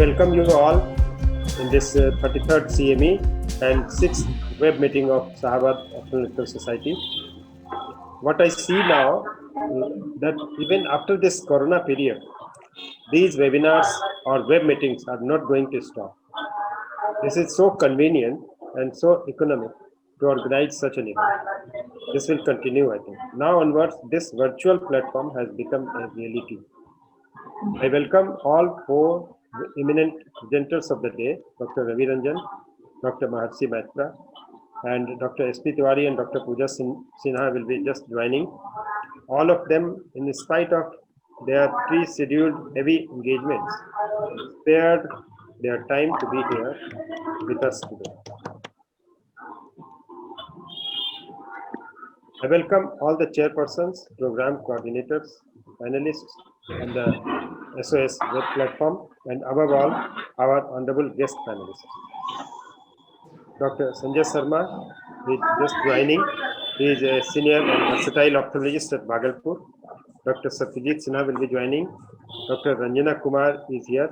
welcome you all in this 33rd CME and 6th web meeting of Sahabat Ophthalmological Society. What I see now that even after this corona period, these webinars or web meetings are not going to stop. This is so convenient and so economic to organize such an event. This will continue, I think. Now onwards, this virtual platform has become a reality. I welcome all four eminent presenters of the day, Dr. Ravi Ranjan, Dr. Maharshi Maitra, and Dr. S.P. Tiwari and Dr. Pooja Sinha will be just joining. All of them, in spite of their pre-scheduled heavy engagements, spared their time to be here with us today. I welcome all the chairpersons, program coordinators, panelists, and the SOS web platform, and above all, our honorable guest panelists. Dr. Sanjay Sharma is just joining. He is a senior and versatile ophthalmologist at Bhagalpur. Dr. Satyajit Sinha will be joining. Dr. Ranjana Kumar is here.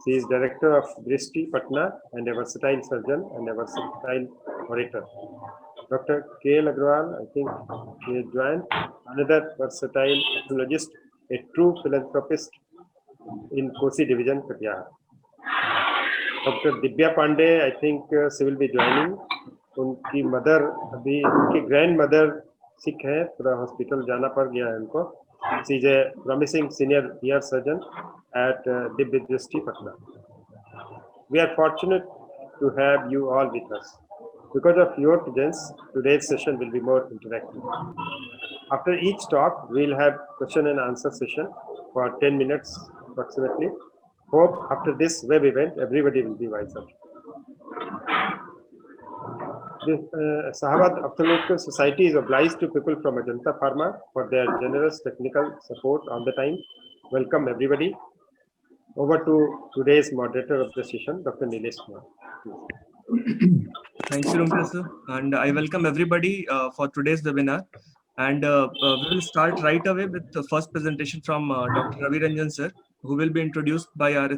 She is director of Drishti Patna and a versatile surgeon and a versatile orator. Dr. K. Agrawal, I think he has joined, another versatile ophthalmologist, a true philanthropist in Kosi division, Katyahar. Dr. Divya Pandey, I think she will be joining. उनकी mother अभी उनकी grand mother सिक है, पूरा hospital जाना पड़ गया है उनको. She is a promising senior ear surgeon at Divya Drishti Patna. We are fortunate to have you all with us. Because of your presence, today's session will be more interactive. After each talk, we will have question and answer session for 10 minutes approximately. Hope after this web event, everybody will be wiser. The Sahabat Ophthalmological Society is obliged to people from Ajanta Pharma for their generous technical support all the time. Welcome everybody. Over to today's moderator of the session, Dr. Nilesh Kumar. Thank you, Rumka sir. And I welcome everybody for today's webinar. And we will start right away with the first presentation from Dr. Ravi Ranjan sir, who will be introduced by our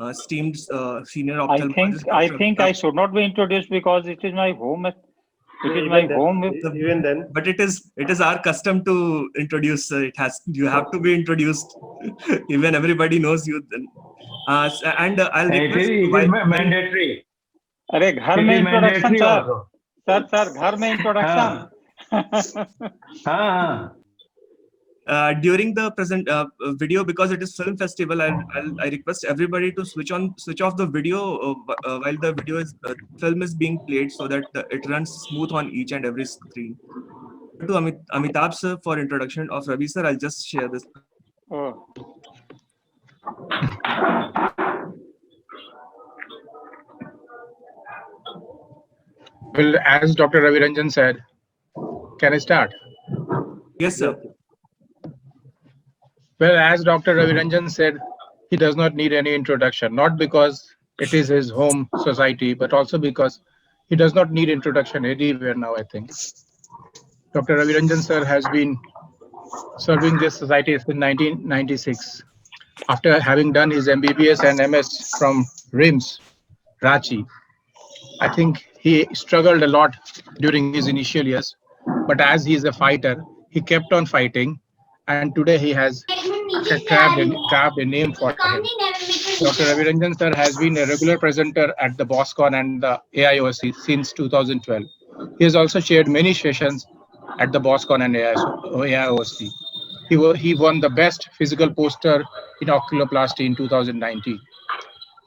esteemed senior ophthalmologist. I think I should not be introduced because it is my home. It is my home. Even then, but it is our custom to introduce. You have to be introduced. Even everybody knows you. Then, and I'll request. It is mandatory. अरे घर में introduction sir घर में introduction. During the present video, because it is film festival, I request everybody to switch off the video while the film is being played, so that it runs smooth on each and every screen. To Amitabh sir for introduction of Ravi sir, I'll just share this. Oh. Well, as Dr. Ravi Ranjan said, can I start? Yes, sir. Well, as Dr. Ravi Ranjan said, he does not need any introduction, not because it is his home society, but also because he does not need introduction anywhere now, I think. Dr. Ravi Ranjan sir has been serving this society since 1996. After having done his MBBS and MS from RIMS, Ranchi, I think he struggled a lot during his initial years, but as he is a fighter, he kept on fighting, and today he has carved a name for him. Dr. Ravi Ranjan sir has been a regular presenter at the BOSCON and the AIOC since 2012. He has also chaired many sessions at the BOSCON and AIOC. He won the best physical poster in oculoplasty in 2019.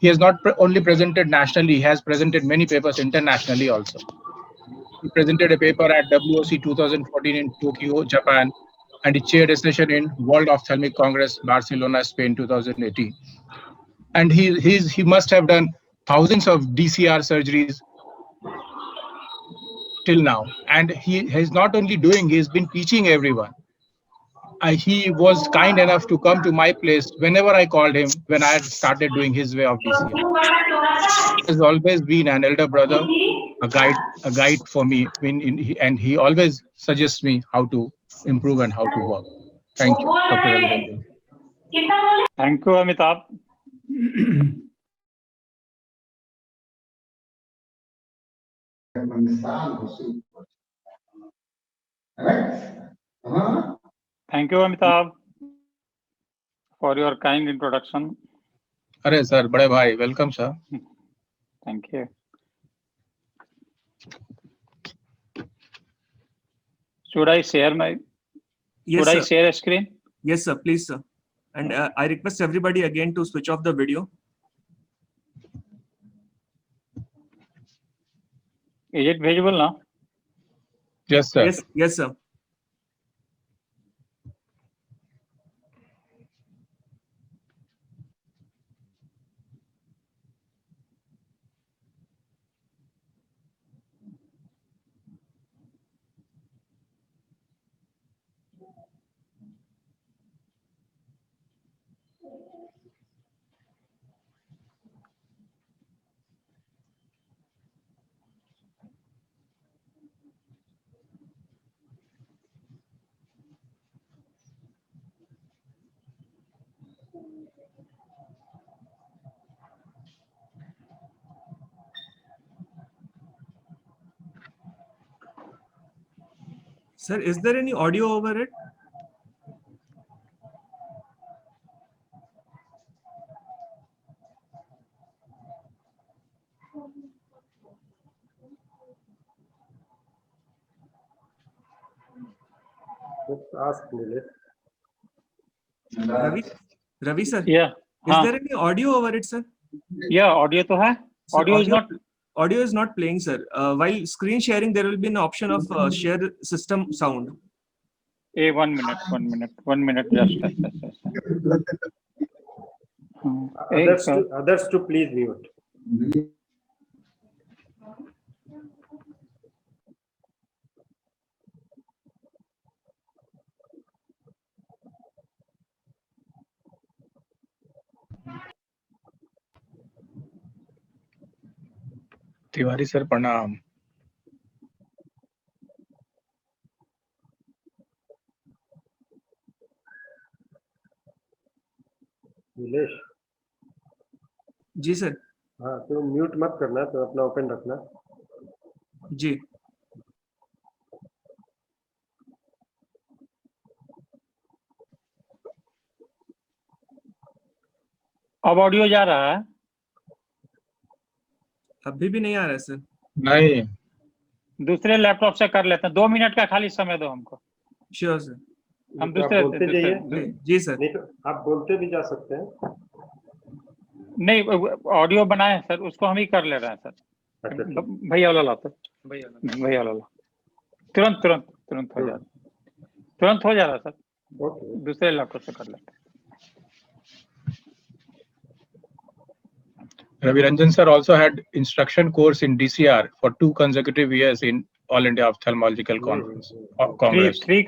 He has not only presented nationally, he has presented many papers internationally also. He presented a paper at WOC 2014 in Tokyo, Japan, and he chaired a session in World Ophthalmic Congress, Barcelona, Spain, 2018. And he must have done thousands of DCR surgeries till now. And he is not only doing, he's been teaching everyone. He was kind enough to come to my place whenever I called him when I had started doing his way of DCR. He has always been an elder brother, a guide for me, and he always suggests me how to improve and how to work. Thank you, Dr. Ravi Ranjan. Thank you, Amitabh. Thank you, Amitabh, for your kind introduction. अरे sir, बड़े भाई, welcome sir. Thank you. Should I share my? Yes, Should I sir. share a screen? Yes, sir. Please, sir. And I request everybody again to switch off the video. Is it visible now? Yes, sir. Yes, yes, sir. Sir, is there any audio over it? Let's ask Nilesh. Ravi, sir. Yeah. Is there any audio over it, sir? Yeah, audio to hai. Sir, Audio is not. Audio is not playing, sir. While screen sharing, there will be an option of share system sound. 1 minute. 1 minute. Just. Others to please mute. Tiwari sir प्रणाम. निलेश, जी sir. हाँ तो mute मत करना, तो अपना open रखना. जी. अब audio जा रहा है? अभी भी नहीं आ रहा है सर. नहीं. दूसरे लैपटॉप से कर लेते हैं. 2 मिनट का खाली समय दो हमको. Sure sir. हम तो आप बोलते जाइए. जी सर. नहीं तो आप बोलते भी जा सकते हैं. नहीं, ऑडियो बनाए सर, उसको हम ही कर ले रहे हैं सर. अच्छा, भैया वाला लाते. भैया वाला तुरंत हो जा रहा. तुरंत हो जा रहा सर. ओके. दूसरे लैपटॉप से कर लेते हैं. Ravi Ranjan sir also had instruction course in DCR for 2 consecutive years in All India Ophthalmological Congress. Three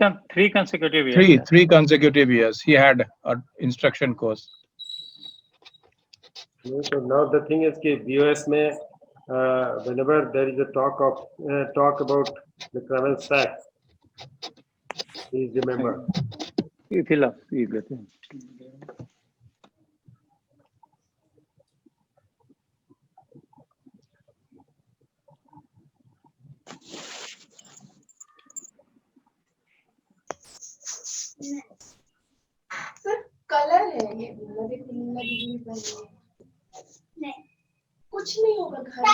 consecutive years. Three consecutive years. He had an instruction course. So now the thing is कि BOS में whenever there is a talk about the Craven Sachs, please remember. Fill up. Sir colour है ये, नहीं कुछ नहीं होगा घर में.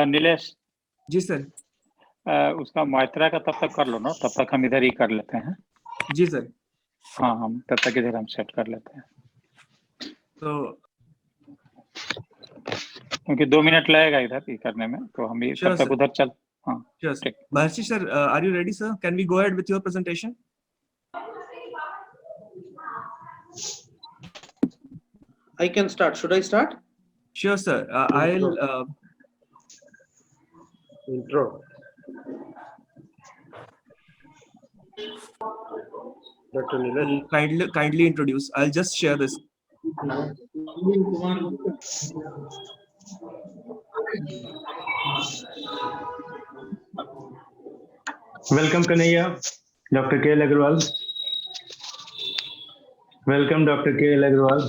नीलेश जी सर. उसका मात्रा का तब तक कर लो ना, तब तक हम इधर ही कर लेते हैं. जी सर. हाँ, हम तब तक इधर हम सेट कर लेते हैं. तो क्योंकि 2 मिनट लगेगा इधर ही करने में, तो हम ये तब तक उधर चल. हाँ, sure. Maharishi sir, are you ready, sir? Can we go ahead with your presentation? I can start. Should I start? Sure, sir. I'll Intro. Dr. Nilesh. kindly introduce. I'll just share this. Welcome, Kanaya. Dr. K. Agrawal. Welcome, Dr. K. Agrawal.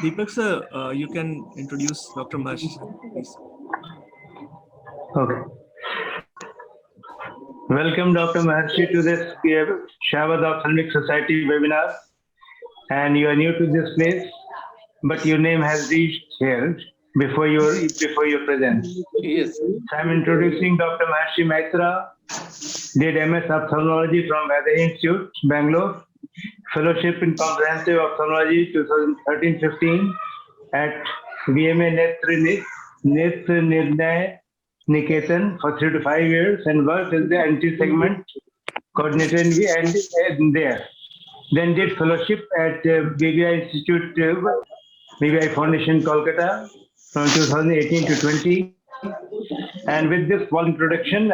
Deepak sir, you can introduce Dr. Maharshi, please. Okay. Welcome, Dr. Maharshi, to this Shabad Ophthalmic Society webinar. And you are new to this place, but your name has reached here before your presence. Yes. So I'm introducing Dr. Maharshi Maitra, did MS Ophthalmology from Veda Institute, Bangalore, Fellowship in Comprehensive Ophthalmology 2013-15 at VMA Netra Nirnay Niketan for 3 to 5 years and worked as the anti-segment coordinator and there. Then did fellowship at BBI Institute, BBI Foundation, Kolkata from 2018 to 20. And with this small introduction,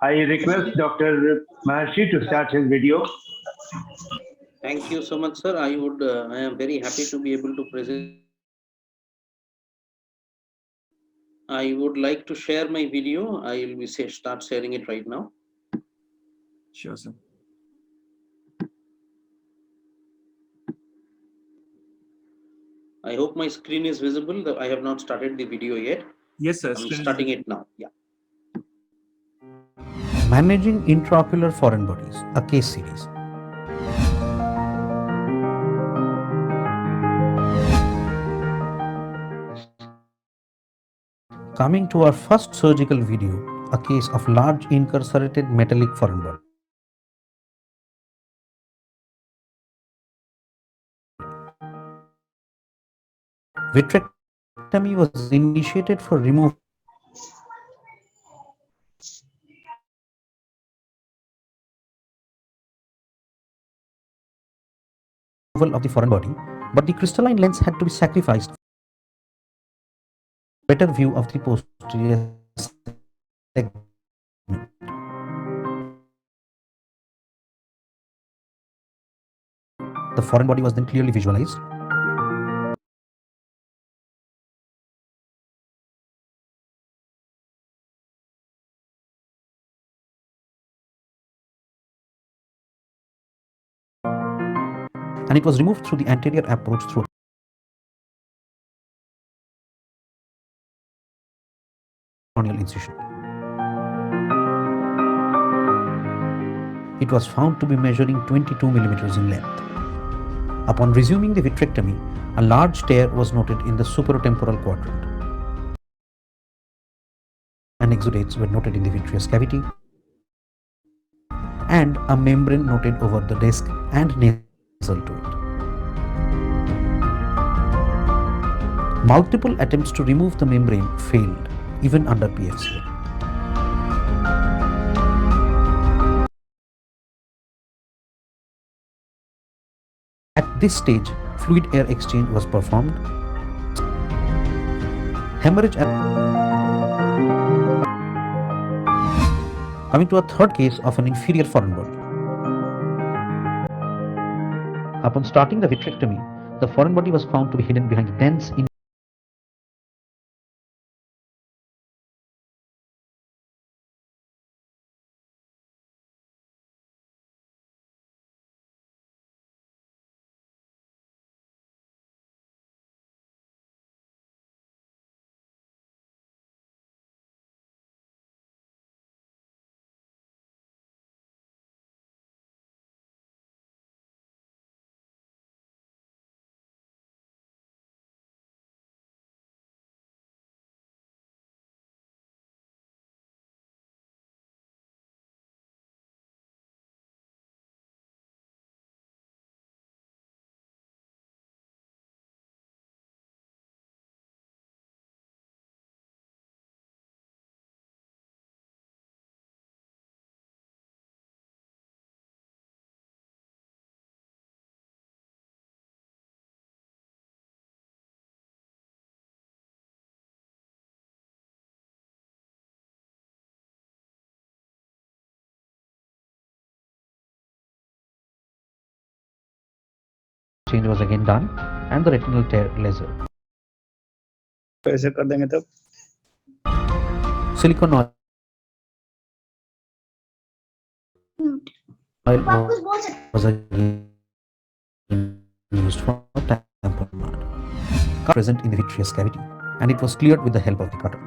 I request Dr. Maharshi to start his video. Thank you so much, sir. I am very happy to be able to present. I would like to share my video. I will start sharing it right now. Sure, sir. I hope my screen is visible. I have not started the video yet. Yes, sir. I'm starting it now. Yeah. Managing intraocular foreign bodies, a case series. Coming to our first surgical video, a case of large incarcerated metallic foreign body. Vitrectomy was initiated for removal of the foreign body, but the crystalline lens had to be sacrificed. Better view of the posterior segment. The foreign body was then clearly visualized. And it was removed through the anterior approach through corneal incision. It was found to be measuring 22 millimeters in length. Upon resuming the vitrectomy, a large tear was noted in the superotemporal quadrant. And exudates were noted in the vitreous cavity, and a membrane noted over the disc and nasal to it. Multiple attempts to remove the membrane failed, even under PFCL. At this stage, fluid air exchange was performed. Hemorrhage. Coming to a third case of an inferior foreign body. Upon starting the vitrectomy, the foreign body was found to be hidden behind dense exchange was again done and the retinal tear laser. ऐसे कर देंगे तब Silicon oil आप कुछ बोल सकते was again used for tamponade. Present in the vitreous cavity, and it was cleared with the help of the cutter.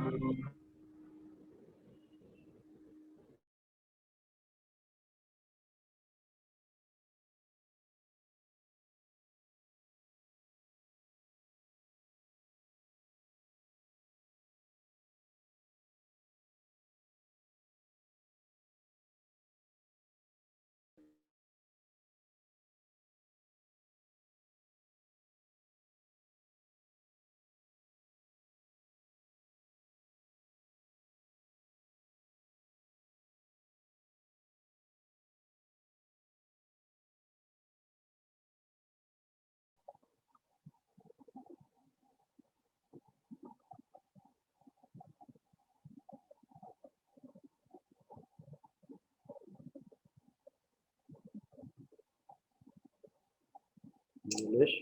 Nilesh,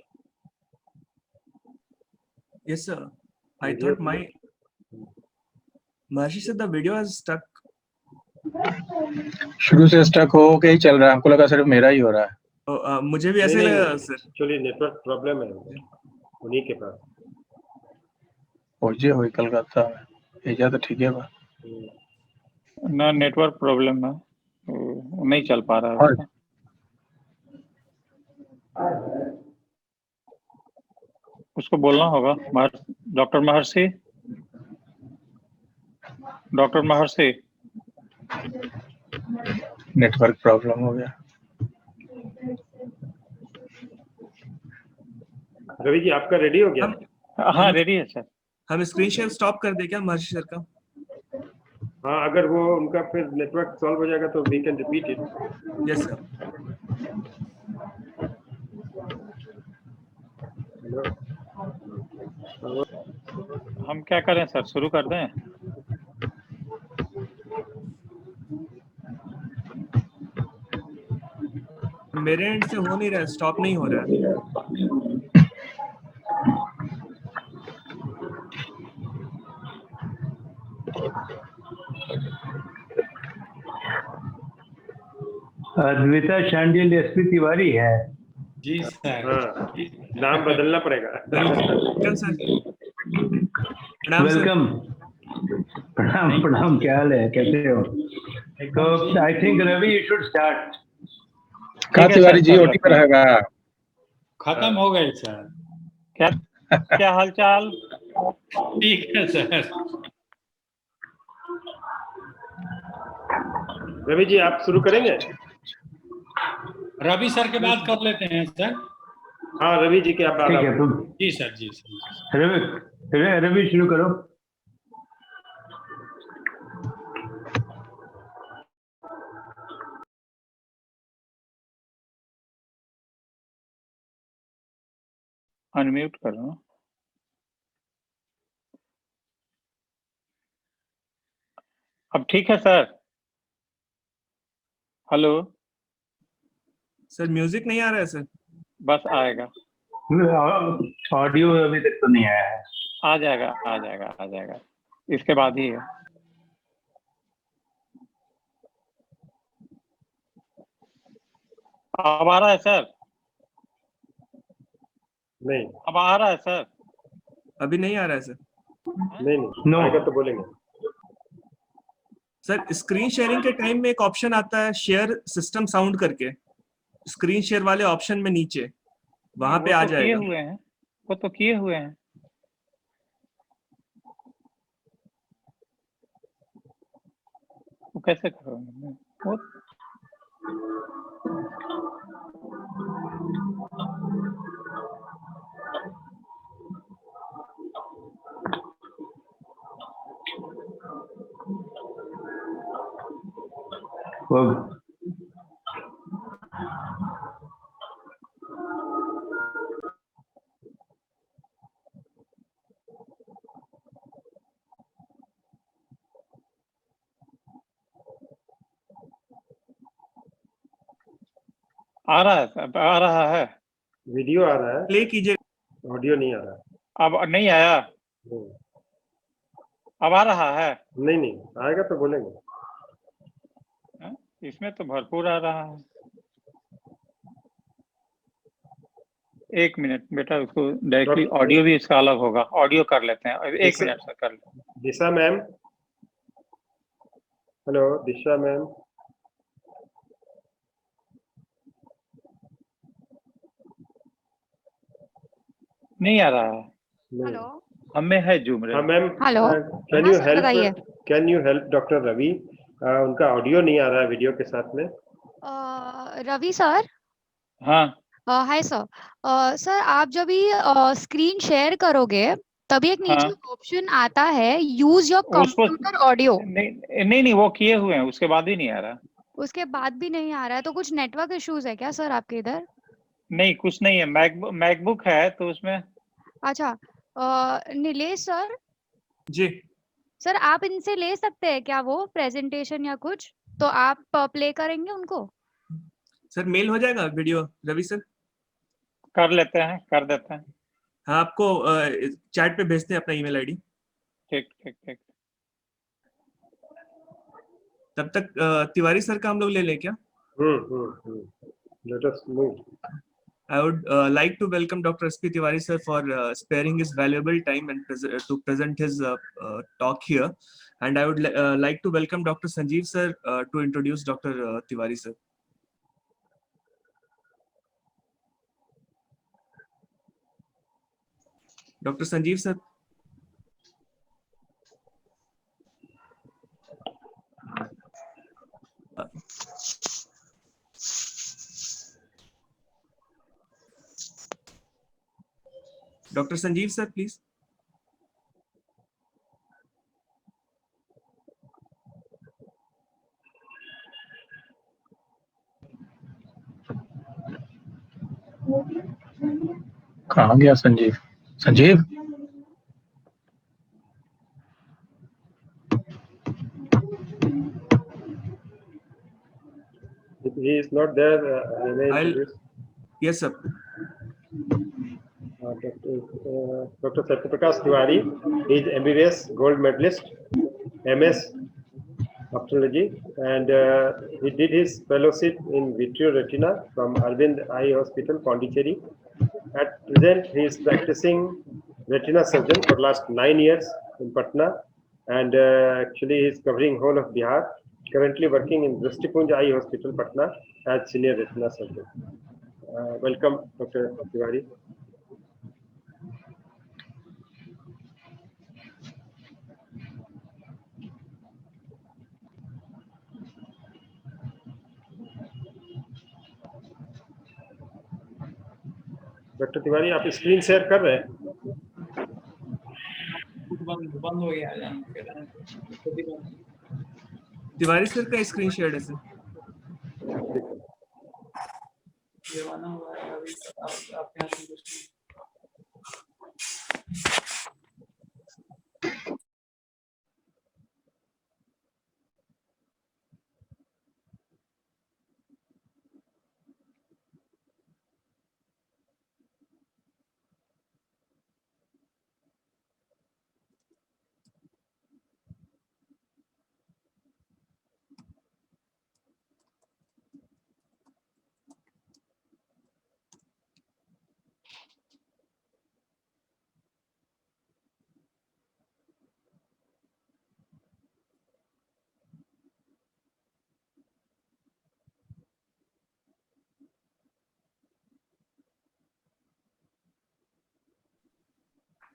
Yes, sir. I Video thought my Maharishi said the video is stuck. शुरू से stuck हो के ही चल रहा है, हमको लगा सिर्फ मेरा ही हो रहा है. मुझे भी ऐसे लगा सर. एक्चुअली नेटवर्क प्रॉब्लम है उन्हीं के पास. पहुंचे हुई कलकत्ता में, भेजा तो ठीक है बा. ना नेटवर्क प्रॉब्लम है, वो नहीं चल पा रहा है और उसका। उसको बोलना होगा डॉक्टर महर्षि, डॉक्टर महर्षि नेटवर्क प्रॉब्लम हो गया. रवि जी आपका रेडी हो गया? हाँ रेडी है सर। हम स्क्रीन शेयर स्टॉप कर दे क्या महर्षि सर का? हाँ, अगर वो उनका फिर नेटवर्क सॉल्व हो जाएगा तो we can repeat it. Yes sir. हम क्या करें सर, शुरू कर दें? मेरे एंड से हो नहीं रहा है, स्टॉप नहीं हो रहा है. अद्विता शांडिल एसपी तिवारी है जी सर। हाँ, नाम बदलना पड़ेगा. Welcome sir. प्रणाम सर. वेलकम। प्रणाम प्रणाम, क्या हाल है, कैसे हो? तो I think Ravi you should start. कहा तिवारी जी ओटी पर रहेगा? खत्म हो गए सर। क्या क्या हालचाल? ठीक है सर। रवि जी आप शुरू करेंगे? रवि सर के बाद कर लेते हैं सर। हाँ रवि जी के आप ठीक है तुम जी सर जी सर। रवि शुरू करो। अनम्यूट करो। अब ठीक है सर? हेलो सर म्यूजिक नहीं आ रहा है सर. बस आएगा, ऑडियो अभी तक तो नहीं आया है। आ जाएगा आ जाएगा आ जाएगा, इसके बाद ही है। अब आ रहा है सर? नहीं अब आ रहा है सर? अभी नहीं आ रहा है सर. नहीं No. आएगा तो बोलेंगे. सर स्क्रीन शेयरिंग के टाइम में एक ऑप्शन आता है शेयर सिस्टम साउंड करके, स्क्रीन शेयर वाले ऑप्शन में नीचे वहां पे वो आ तो किए जाएगा. हुए हैं, वो तो किए हुए हैं। वो कैसे करोगे? वो वो आ रहा है, आ रहा है। वीडियो आ रहा है, प्ले कीजिए। ऑडियो नहीं आ रहा। अब नहीं आया, अब आ रहा है? नहीं नहीं आएगा तो बोलेंगे। इसमें तो भरपूर आ रहा है। एक मिनट बेटा, उसको डायरेक्टली ऑडियो भी इसका अलग होगा, ऑडियो कर लेते हैं। एक मिनट सर कर लेते हैं। दिशा मैम, हेलो दिशा मैम। नहीं आ रहा है। हेलो हमें है जूम रे। हाँ मैम, हेलो। कैन हाँ यू सर, बताइए। Help, can you help doctor Ravi? उनका ऑडियो नहीं आ रहा है वीडियो के साथ में। रवि सर। हाँ हाय सर। सर आप जब भी स्क्रीन शेयर करोगे तभी एक नीचे हाँ। ऑप्शन आता है यूज योर उसको कंप्यूटर ऑडियो। नहीं वो किए हुए हैं, उसके बाद भी नहीं आ रहा। उसके बाद भी नहीं आ रहा है तो कुछ नेटवर्क इश्यूज है क्या सर आपके इधर? नहीं कुछ नहीं है, मैकबुक है तो उसमें। अच्छा नीलेश सर। जी सर आप इनसे ले सकते हैं क्या वो प्रेजेंटेशन या कुछ, तो आप प्ले करेंगे उनको? सर, मेल हो जाएगा वीडियो रवि सर? कर लेते हैं, कर देते हैं। हाँ, आपको चैट पे भेजते हैं अपना ईमेल आईडी। ठीक ठीक ठीक। तब तक तिवारी सर का हम लोग ले लें क्या? Let us move. I would like to welcome Dr. S.P. Tiwari sir for sparing his valuable time and to present his talk here. And I would like to welcome Dr. Sanjeev sir to introduce Dr. Tiwari sir. Dr. Sanjeev sir. Dr. Sanjeev sir, please. कहाँ गया Sanjeev? Sanjeev If he is not there, I may introduce. Yes sir. Dr. Satyaprakash Tiwari is MBBS gold medalist, MS ophthalmology, and he did his fellowship in vitreoretina from Arvind Eye Hospital, Pondicherry. At present, he is practicing retina surgeon for last 9 years in Patna, and actually he is covering whole of Bihar. Currently working in Drishtipunj Eye Hospital, Patna, as senior retina surgeon. Welcome, Dr. Tiwari. Doctor Tiwari आप screen share कर रहे हैं? बंद हो गया। Tiwari sir का screen share है sir.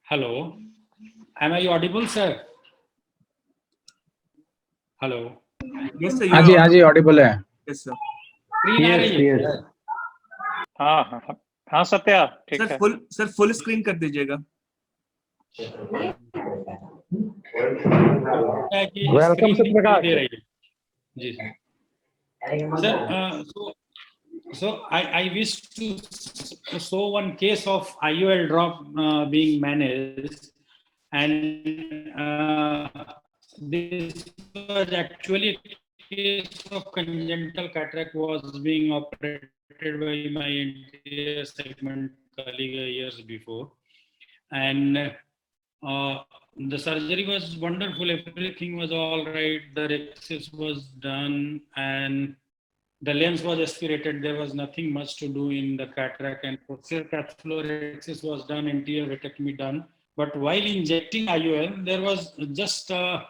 Hello, am I audible, sir? Hello. Yes sir. हाँ जी ऑडिबल है। Yes sir. Yes. हाँ सत्या ठीक है। सर फुल स्क्रीन कर दीजिएगा। Welcome Satyaprakash ji sir. So I wish to show one case of IOL drop being managed, and this was actually a case of congenital cataract was being operated by my anterior segment colleague years before. And the surgery was wonderful. Everything was all right. The rhexis was done and the lens was aspirated. There was nothing much to do in the cataract, and posterior capsulorhexis was done, anterior vitrectomy done. But while injecting IOL, there was just the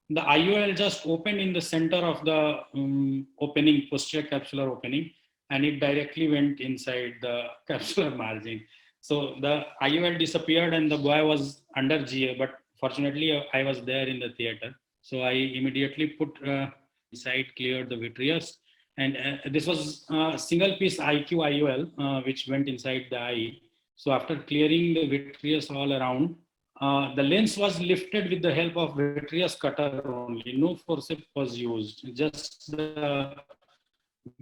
IOL just opened in the center of the opening, posterior capsular opening, and it directly went inside the capsular margin. So the IOL disappeared and the boy was under GA, but fortunately I was there in the theater. So I immediately put inside, cleared the vitreous. And this was a single piece IQ IOL, which went inside the eye. So after clearing the vitreous all around, the lens was lifted with the help of vitreous cutter only. No forceps was used. Just the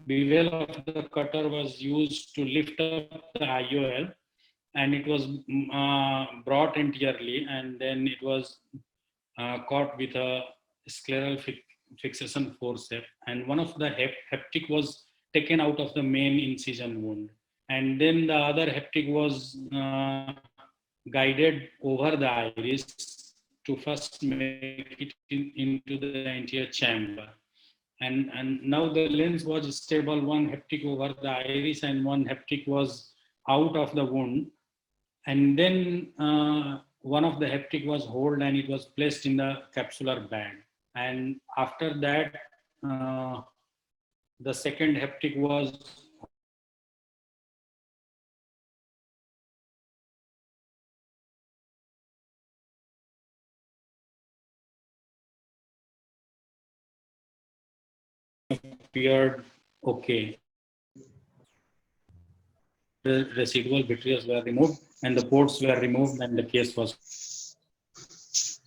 bevel of the cutter was used to lift up the IOL, and it was brought anteriorly, and then it was caught with a scleral fixation forceps, and one of the haptic was taken out of the main incision wound, and then the other haptic was guided over the iris to first make it into the anterior chamber. And now the lens was stable, one haptic over the iris and one haptic was out of the wound. And then one of the haptic was held and it was placed in the capsular band. And after that, the second haptic was appeared okay. The residual vitreous were removed and the ports were removed and the case was.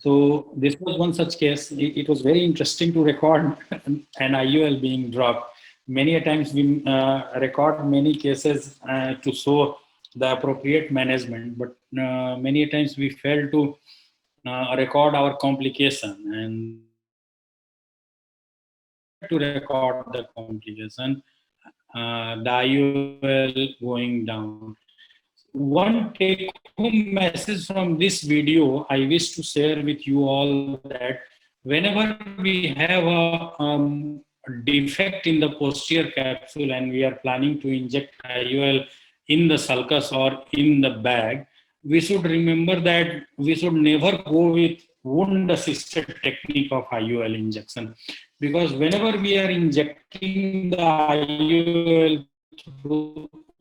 So this was one such case. It was very interesting to record an IOL being dropped. Many a times we record many cases to show the appropriate management, but many a times we fail to record our complication and to record the complication, the IOL going down. One take-home message from this video I wish to share with you all that whenever we have a defect in the posterior capsule and we are planning to inject IOL in the sulcus or in the bag, we should remember that we should never go with wound-assisted technique of IOL injection, because whenever we are injecting the IOL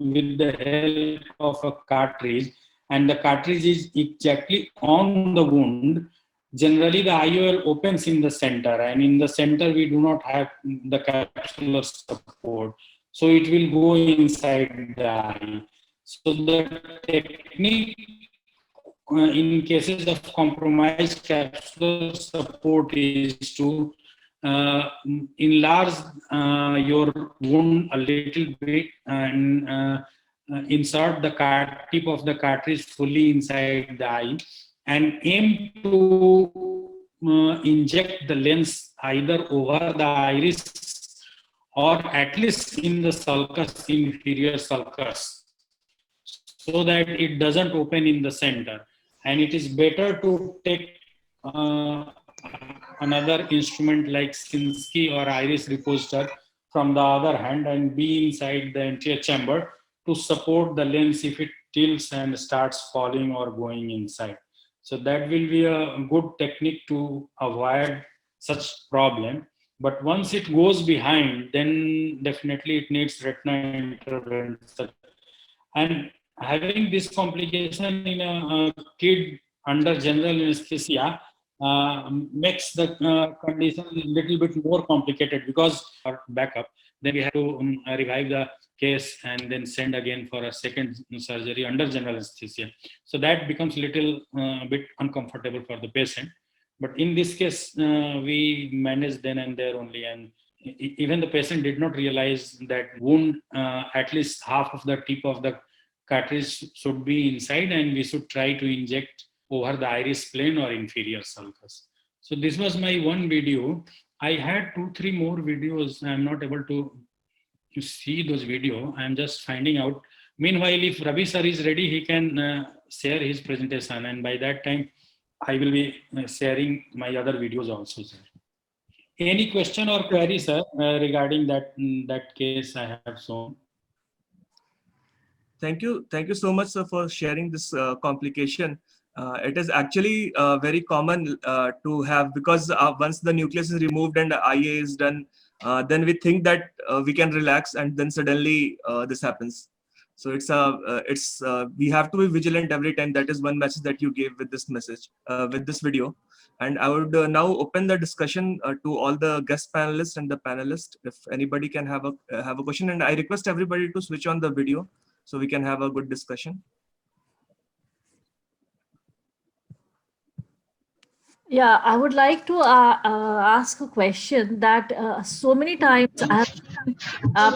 with the help of a cartridge and the cartridge is exactly on the wound, generally the IOL opens in the center, and in the center we do not have the capsular support, so it will go inside the eye. So the technique in cases of compromised capsular support is to enlarge your wound a little bit and insert the tip of the cartridge fully inside the eye and aim to inject the lens either over the iris or at least in the sulcus, inferior sulcus, so that it doesn't open in the center. And it is better to take another instrument like Sinskey or iris repositor from the other hand and be inside the anterior chamber to support the lens if it tilts and starts falling or going inside. So that will be a good technique to avoid such problem. But once it goes behind, then definitely it needs retina intervention. And having this complication in a kid under general anesthesia makes the condition a little bit more complicated, because for backup, then we have to revive the case and then send again for a second surgery under general anesthesia. So that becomes a little bit uncomfortable for the patient. But in this case, we managed then and there only, and even the patient did not realize that wound, at least half of the tip of the cartridge should be inside, and we should try to inject over the iris plane or inferior sulcus. So this was my one video. I had 2-3 more videos. I'm not able to to see those video. I'm just finding out. Meanwhile, if Ravi sir is ready, he can share his presentation, and by that time, I will be sharing my other videos also, sir. Any question or query, sir, regarding that case I have shown? Thank you so much, sir, for sharing this complication. It is actually very common to have, because once the nucleus is removed and the IA is done, then we think that we can relax, and then suddenly this happens. So it's we have to be vigilant every time. That is one message that you gave with this message, with this video. And I would now open the discussion to all the guest panelists and the panelists. If anybody can have a question, and I request everybody to switch on the video so we can have a good discussion. Yeah, I would like to ask a question that so many times I have seen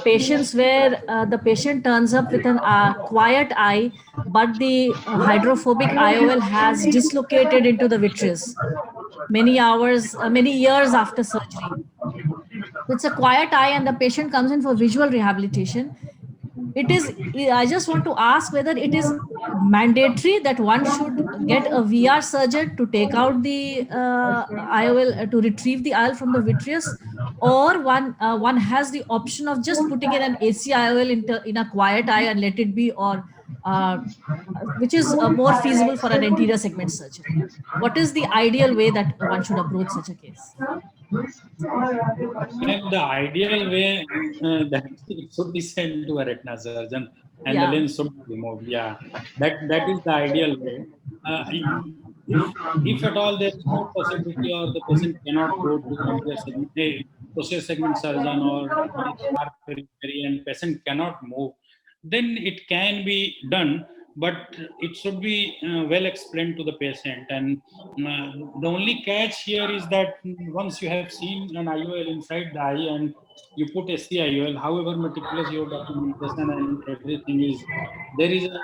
patients where the patient turns up with an quiet eye, but the hydrophobic IOL has dislocated into the vitreous many years after surgery. It's a quiet eye and the patient comes in for visual rehabilitation. I just want to ask whether it is mandatory that one should get a VR surgeon to take out the IOL, to retrieve the IOL from the vitreous, or one has the option of just putting in an AC IOL in a quiet eye and let it be, or which is more feasible for an anterior segment surgery. What is the ideal way that one should approach such a case? And the ideal way that it should be sent to a retina surgeon, and the lens should be removed. Yeah, that is the ideal way. If at all there is no possibility, or the patient cannot go to a posterior segment surgeon or periphery, and patient cannot move, then it can be done, but it should be well explained to the patient. And the only catch here is that once you have seen an IOL inside the eye and you put a CIOL, however meticulous your documentation and everything is, there is a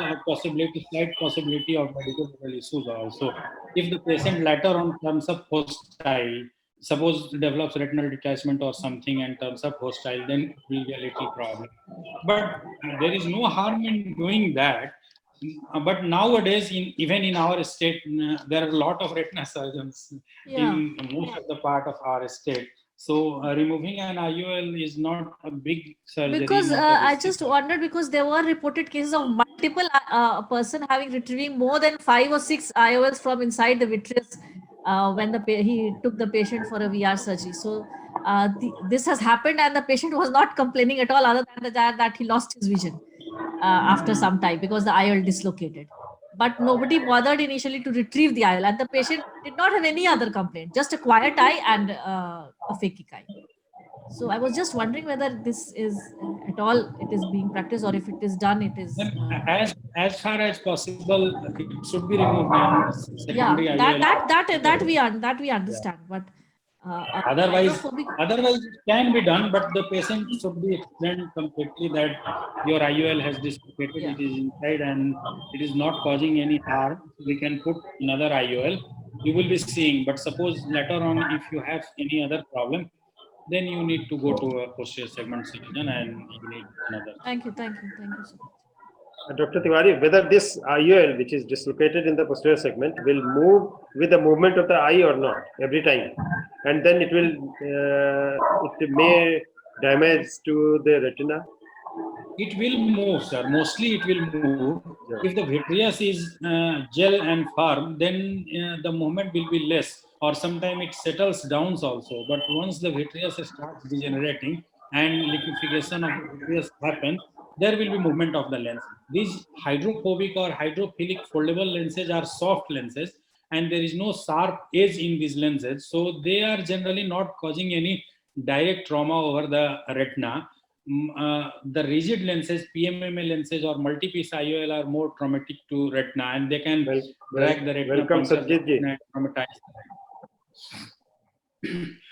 slight possibility of medical issues also. If the patient later on turns up hostile, suppose develops retinal detachment or something and turns up hostile, then it will be a little problem. But there is no harm in doing that. But nowadays, even in our state, there are a lot of retina surgeons in most of the part of our state. So removing an IOL is not a big surgery. Because I just wondered, because there were reported cases of multiple person retrieving more than 5 or 6 IOLs from inside the vitreous when he took the patient for a VR surgery. So this has happened, and the patient was not complaining at all, other than that he lost his vision after some time because the IOL dislocated. But nobody bothered initially to retrieve the IOL, and the patient did not have any other complaint, just a quiet eye and a phakic eye. So I was just wondering whether this is at all it is being practiced, or if it is done, it is as far as possible it should be removed. That we understand, but otherwise it can be done, but the patient should be explained completely that your IOL has dislocated, it is inside and it is not causing any harm. We can put another IOL, you will be seeing. But suppose later on if you have any other problem, then you need to go to a posterior segment surgeon and you need another. Thank you so much. Dr. Tiwari, whether this IOL, which is dislocated in the posterior segment, will move with the movement of the eye or not every time, and then it may damage to the retina? It will move, sir. Mostly it will move. If the vitreous is gel and firm, then the movement will be less, or sometimes it settles down also. But once the vitreous starts degenerating and liquefaction of the vitreous happens, there will be movement of the lens. These hydrophobic or hydrophilic foldable lenses are soft lenses, and there is no sharp edge in these lenses. So they are generally not causing any direct trauma over the retina. The rigid lenses, PMMA lenses or multi-piece IOL are more traumatic to retina, and they can drag the retina. Welcome, Sajid. Traumatize.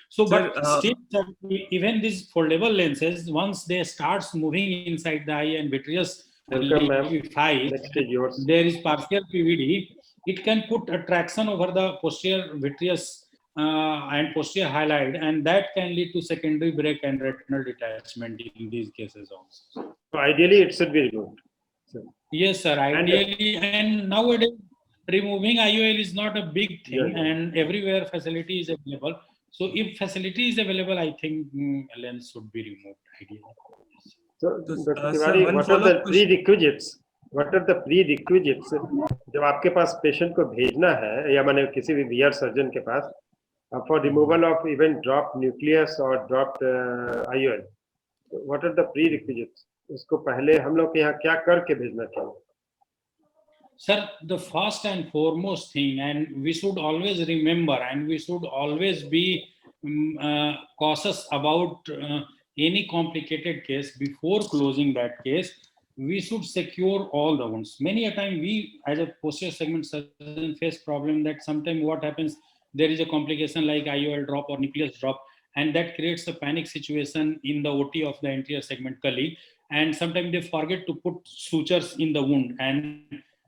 So, but still, even these foldable lenses, once they start moving inside the eye and vitreous liquefy, there is partial PVD, it can put a traction over the posterior vitreous and posterior halide, and that can lead to secondary break and retinal detachment in these cases also. So ideally, it should be removed. So, Yes, sir. Ideally, and nowadays removing IOL is not a big thing, Yeah. and everywhere facility is available. So if facility is available, I think lens should be removed ideally. So, So, Dr. sir, Tiwari, one what are the follow-up question. prerequisites? What are the prerequisites? जब आपके पास patient को भेजना है या माने किसी भी VR surgeon के पास for removal of even dropped nucleus or dropped IOL, what are the prerequisites? उसको पहले हम लोग के यहाँ क्या करके भेजना चाहिए? Sir, the first and foremost thing, and we should always remember, and we should always be cautious about any complicated case. Before closing that case, we should secure all the wounds. Many a time we, as a posterior segment surgeon, face problem that sometimes what happens, there is a complication like IOL drop or nucleus drop, and that creates a panic situation in the OT of the anterior segment colleague. And sometimes they forget to put sutures in the wound, and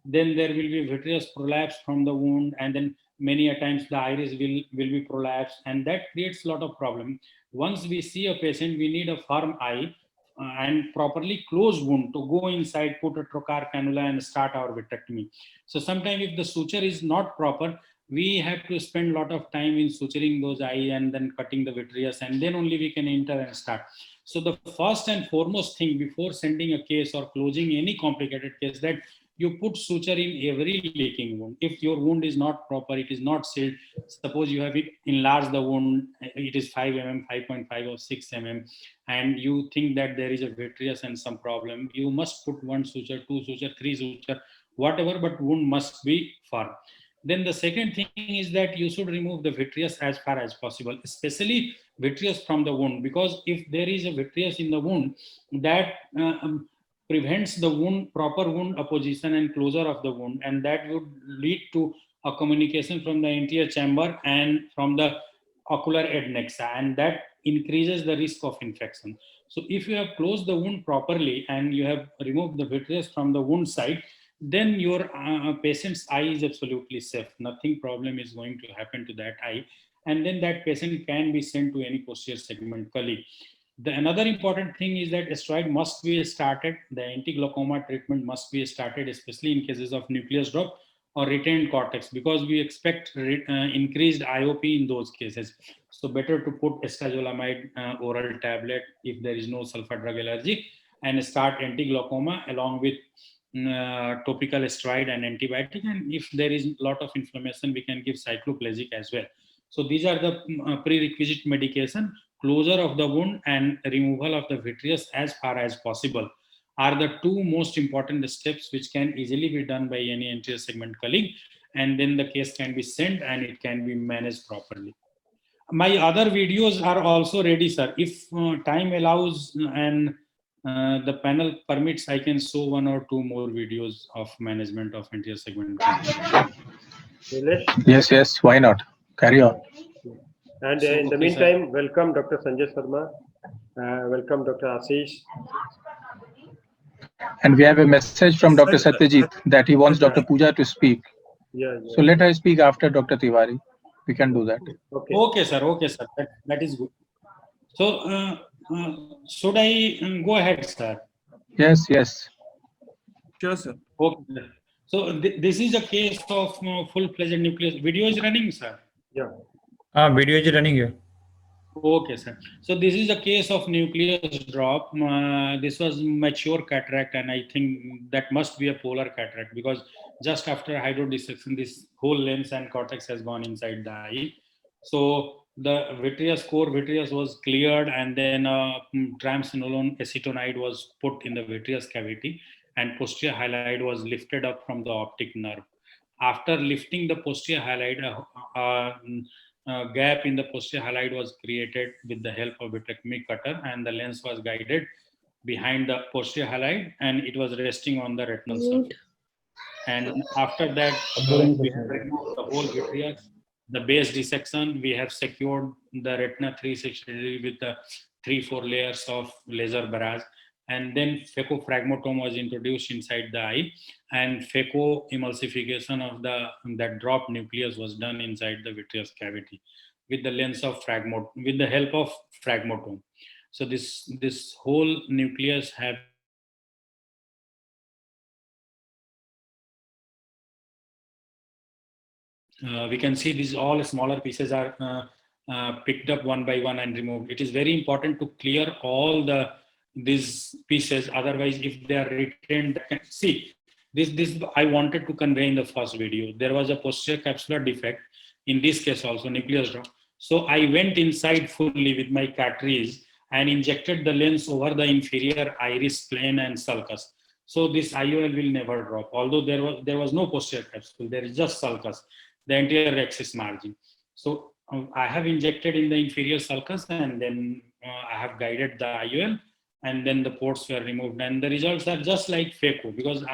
then there will be vitreous prolapse from the wound, and then many a times the iris will be prolapsed, and that creates a lot of problem. Once we see a patient, we need a firm eye and properly closed wound to go inside, put a trocar cannula and start our vitrectomy. So sometimes if the suture is not proper, we have to spend a lot of time in suturing those eye and then cutting the vitreous, and then only we can enter and start. So the first and foremost thing before sending a case or closing any complicated case, that you put suture in every leaking wound. If your wound is not proper, it is not sealed, suppose you have enlarged the wound, it is 5 mm, 5.5 or 6 mm, and you think that there is a vitreous and some problem, you must put 1 suture, 2 suture, 3 suture, whatever, but wound must be firm. Then the second thing is that you should remove the vitreous as far as possible, especially vitreous from the wound, because if there is a vitreous in the wound, that prevents the wound, proper wound apposition and closure of the wound, and that would lead to a communication from the anterior chamber and from the ocular adnexa, and that increases the risk of infection. So if you have closed the wound properly and you have removed the vitreous from the wound side, then your patient's eye is absolutely safe. Nothing problem is going to happen to that eye, and then that patient can be sent to any posterior segment colleague. Another important thing is that steroid must be started. The anti-glaucoma treatment must be started, especially in cases of nucleus drop or retained cortex, because we expect increased IOP in those cases. So better to put escazolamide oral tablet if there is no sulfur drug allergy, and start anti-glaucoma along with topical steroid and antibiotic. And if there is a lot of inflammation, we can give cycloplegic as well. So these are the prerequisite medication. Closure of the wound and removal of the vitreous as far as possible are the 2 most important steps which can easily be done by any anterior segment colleague, and then the case can be sent and it can be managed properly. My other videos are also ready, sir. If time allows and the panel permits, I can show 1 or 2 more videos of management of anterior segment colleague. Yes, why not? Carry on. And in the meantime, welcome Dr. Sanjay Sharma, welcome Dr. Ashish. And we have a message from Dr. Satyajit that he wants Dr. Pooja to speak. Yeah. So let her speak after Dr. Tiwari. We can do that. Okay, sir. That is good. So should I go ahead, sir? Yes. Sure, sir. Okay. So this is a case of full-fledged nucleus. Video is running, sir? Yeah. Video is running here. Okay, sir. So this is a case of nucleus drop. This was mature cataract, and I think that must be a polar cataract, because just after hydrodissection, this whole lens and cortex has gone inside the eye. So the core vitreous was cleared, and then triamcinolone acetonide was put in the vitreous cavity, and posterior halide was lifted up from the optic nerve. After lifting the posterior halide, gap in the posterior halide was created with the help of vitrectomy cutter, and the lens was guided behind the posterior halide, and it was resting on the retinal surface. And after that, we have removed the whole vitreous, the base dissection. We have secured the retina 360 with the 3-4 layers of laser barrage, and then phacophragmotome was introduced inside the eye, and phaco emulsification of that drop nucleus was done inside the vitreous cavity. with the lens of with the help of phragmotome. So this whole nucleus have we can see these all smaller pieces are picked up one by one and removed. It is very important to clear all these pieces. Otherwise, if they are retained, see this I wanted to convey in the first video. There was a posterior capsular defect in this case also, nucleus drop. So I went inside fully with my cartridge and injected the lens over the inferior iris plane and sulcus. So this IOL will never drop. Although there was no posterior capsule, there is just sulcus, the anterior axis margin. So I have injected in the inferior sulcus, and then I have guided the IOL, and then the ports were removed, and the results are just like phaco, because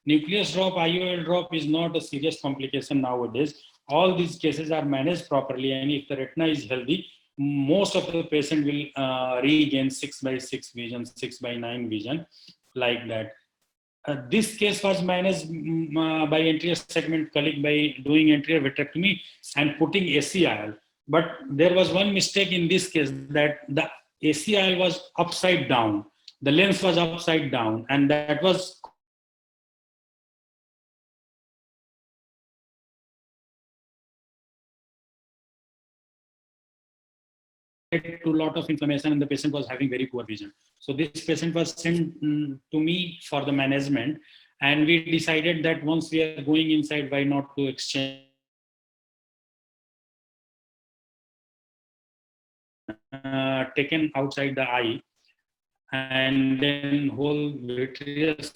nucleus drop, IOL drop is not a serious complication nowadays. All these cases are managed properly, and if the retina is healthy, most of the patient will regain 6/6 vision, 6/9 vision, like that. This case was managed by anterior segment colleague by doing anterior vitrectomy and putting ACIL. But there was one mistake in this case, that the ACIL was upside down. The lens was upside down, and that was to a lot of inflammation, and the patient was having very poor vision. So this patient was sent to me for the management, and we decided that once we are going inside, why not to exchange taken outside the eye, and then whole vitreous.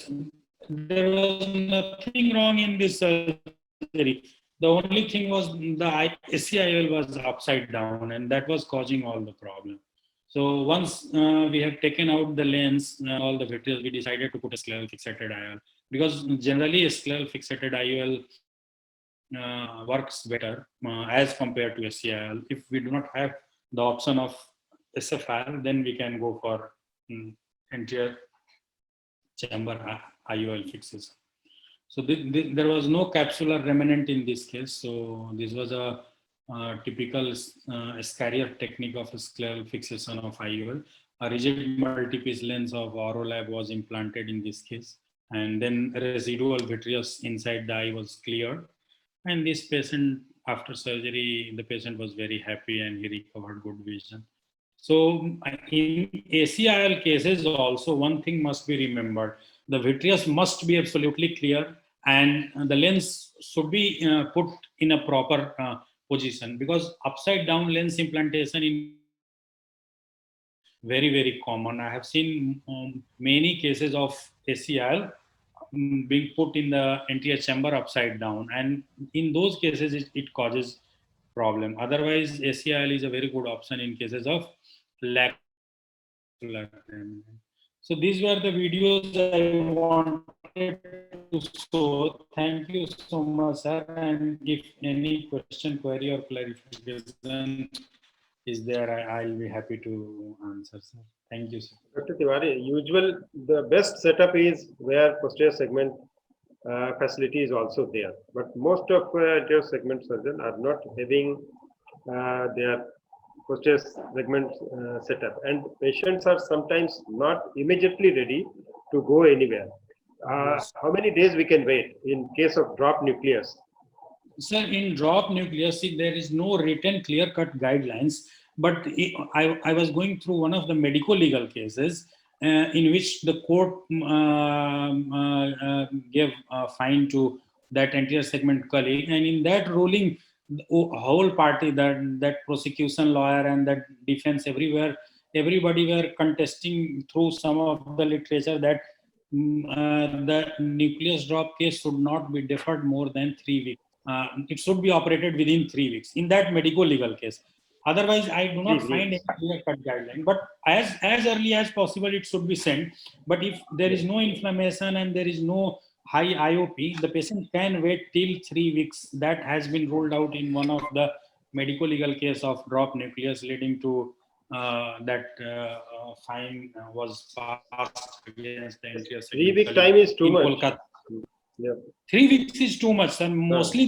There was nothing wrong in this surgery. The only thing was the ACIL was upside down, and that was causing all the problem. So once we have taken out the lens, all the vitreous, we decided to put a scleral fixated IOL, because generally a scleral fixated IOL works better as compared to ACIL. If we do not have the option of SFR, then we can go for anterior chamber IOL fixation. So there was no capsular remnant in this case. So this was a typical Scarier technique of a scleral fixation of IOL. A rigid multi-piece lens of Aurolab was implanted in this case. And then residual vitreous inside the eye was cleared. And this patient, after surgery, the patient was very happy and he recovered good vision. So in ACIL cases also, one thing must be remembered. The vitreous must be absolutely clear, and the lens should be put in a proper position, because upside down lens implantation is very, very common. I have seen many cases of ACIL being put in the anterior chamber upside down, and in those cases it causes problem. Otherwise, ACIL is a very good option in cases of lack. So these were the videos I wanted to show. Thank you so much, sir. And if any question, query, or clarification is there, I'll be happy to answer, sir. Thank you, sir. Dr. Tiwari, the best setup is where posterior segment facility is also there. But most of anterior segment surgeons are not having their posterior segment setup, and patients are sometimes not immediately ready to go anywhere. How many days we can wait in case of drop nucleus? Sir, in drop nucleus, there is no written clear-cut guidelines, but I was going through one of the medico-legal cases in which the court gave a fine to that anterior segment colleague, and in that ruling, the whole party, that prosecution lawyer and that defense, everybody were contesting through some of the literature that the nucleus drop case should not be deferred more than 3 weeks. It should be operated within 3 weeks in that medical legal case. Otherwise, I do not find any clear-cut guideline. But as early as possible, it should be sent. But if there is no inflammation and there is no high IOP, the patient can wait till 3 weeks. That has been ruled out in one of the medical legal case of drop nucleus, leading to that fine was passed against the anterior segment. 3 week time is too much. Yeah. 3 weeks is too much, and mostly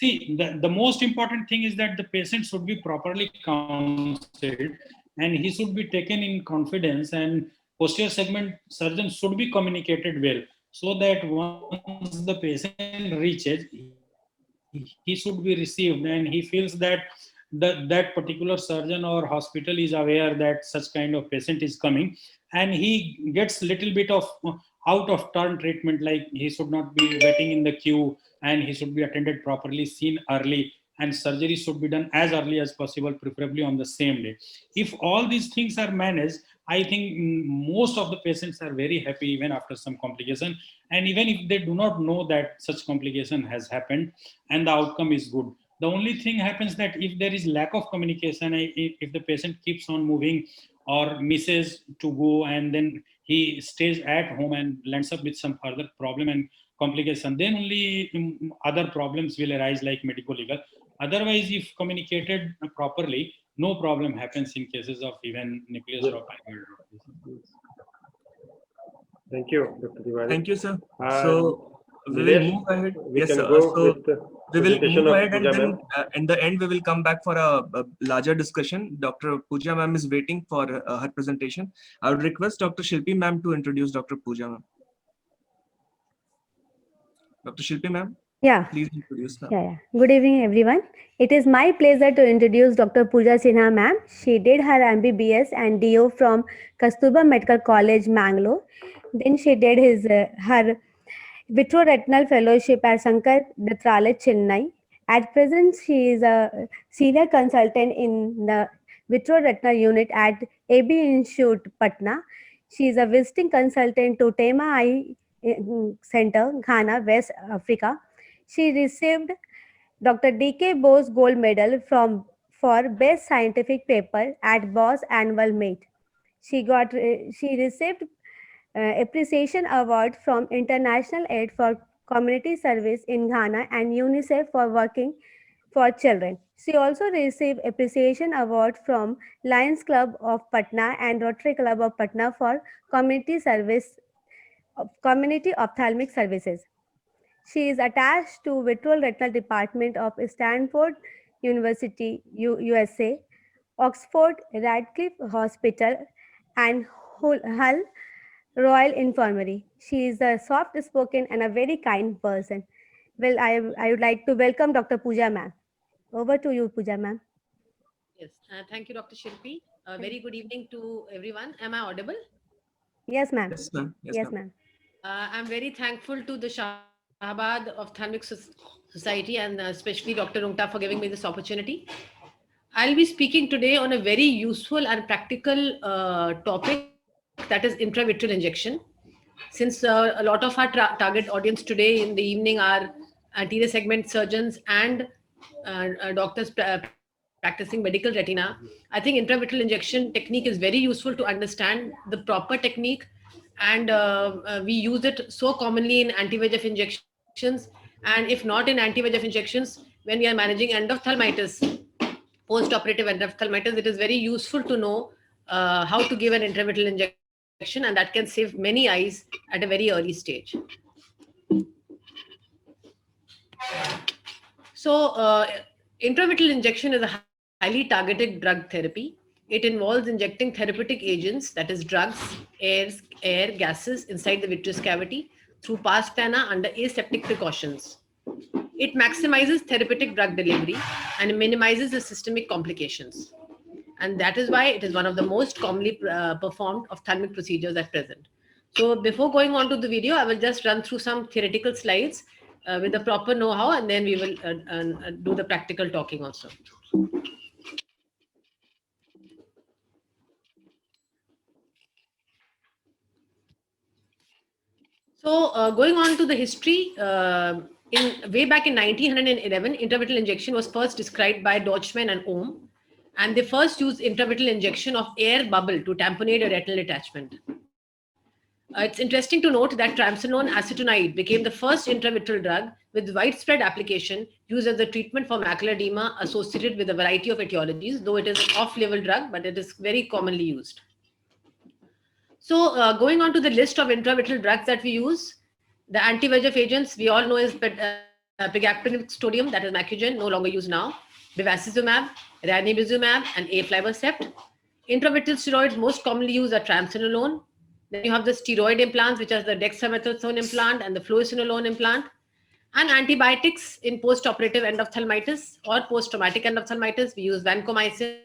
See, the most important thing is that the patient should be properly counseled and he should be taken in confidence, and posterior segment surgeon should be communicated well, so that once the patient reaches, he should be received and he feels that that particular surgeon or hospital is aware that such kind of patient is coming, and he gets little bit of out of turn treatment, like he should not be waiting in the queue and he should be attended properly, seen early, and surgery should be done as early as possible, preferably on the same day. If all these things are managed, I think most of the patients are very happy even after some complication, and even if they do not know that such complication has happened and the outcome is good. The only thing happens that if there is lack of communication, if the patient keeps on moving or misses to go and then he stays at home and lands up with some further problem and complication, then only other problems will arise like medical legal. Otherwise, if communicated properly, no problem happens in cases of even nucleus or pyramidal drop. Thank you, Dr. Tiwari. Thank you, sir. So we will Nilesh, move ahead. we Yes, can sir. go So with the we will presentation move of ahead, and Pooja then ma'am. in the end we will come back for a larger discussion. Dr. Pooja ma'am is waiting for her presentation. I would request Dr. Shilpi ma'am to introduce Dr. Pooja ma'am. Dr. Shilpi ma'am, Yeah. please introduce ma'am. Yeah. Good evening, everyone. It is my pleasure to introduce Dr. Pooja Sinha ma'am. She did her MBBS and DO from Kasturba Medical College, Mangalore. Then she did her Vitreoretinal Fellowship at Sankar Dattralaya, Chennai. At present, she is a senior consultant in the Vitreoretinal unit at AB Institute, Patna. She is a visiting consultant to Tema Eye Center, Ghana, West Africa. She received Dr. D.K. Bose Gold Medal for Best Scientific Paper at Bose Annual Meet. She received Appreciation Award from International Aid for Community Service in Ghana and UNICEF for working for children. She also received Appreciation Award from Lions Club of Patna and Rotary Club of Patna for community ophthalmic services. She is attached to Vitreoretinal Department of Stanford University, USA, Oxford Radcliffe Hospital, and Hull Royal Infirmary. She is a soft-spoken and a very kind person. Well, I would like to welcome Dr. Pooja ma'am. Over to you, Pooja ma'am. Yes, thank you, Dr. Shilpi. Very good evening to everyone. Am I audible? Yes, ma'am. Yes, ma'am. Yes, ma'am. I'm very thankful to the Shahabad Ophthalmic Society and especially Dr. Rungta for giving me this opportunity. I'll be speaking today on a very useful and practical topic, that is intravitreal injection. Since a lot of our target audience today in the evening are anterior segment surgeons and doctors practicing medical retina, I think intravitreal injection technique is very useful to understand the proper technique, and we use it so commonly in anti-VEGF injections, and if not in anti-VEGF injections, when we are managing endophthalmitis, post-operative endophthalmitis, it is very useful to know how to give an intravitreal injection, and that can save many eyes at a very early stage. So intravitreal injection is a highly targeted drug therapy. It involves injecting therapeutic agents, that is drugs, air, gases inside the vitreous cavity through pars plana under aseptic precautions. It maximizes therapeutic drug delivery and minimizes the systemic complications. And that is why it is one of the most commonly performed ophthalmic procedures at present. So before going on to the video, I will just run through some theoretical slides with the proper know-how, and then we will do the practical talking also. So going on to the history, way back in 1911, intravitreal injection was first described by Deutschmann and Ohm, and they first used intravitreal injection of air bubble to tamponade a retinal detachment. It's interesting to note that triamcinolone acetonide became the first intravitreal drug with widespread application used as a treatment for macular edema associated with a variety of etiologies, though it is an off-label drug, but it is very commonly used. So going on to the list of intravitreal drugs that we use, the anti-VEGF agents we all know is pegactinib that is Macugen, no longer used now, bevacizumab, ranibizumab, and aflibercept. Intravitreal steroids most commonly used are triamcinolone. Then you have the steroid implants, which are the dexamethasone implant and the fluocinolone implant. And antibiotics in post-operative endophthalmitis or post-traumatic endophthalmitis, we use vancomycin,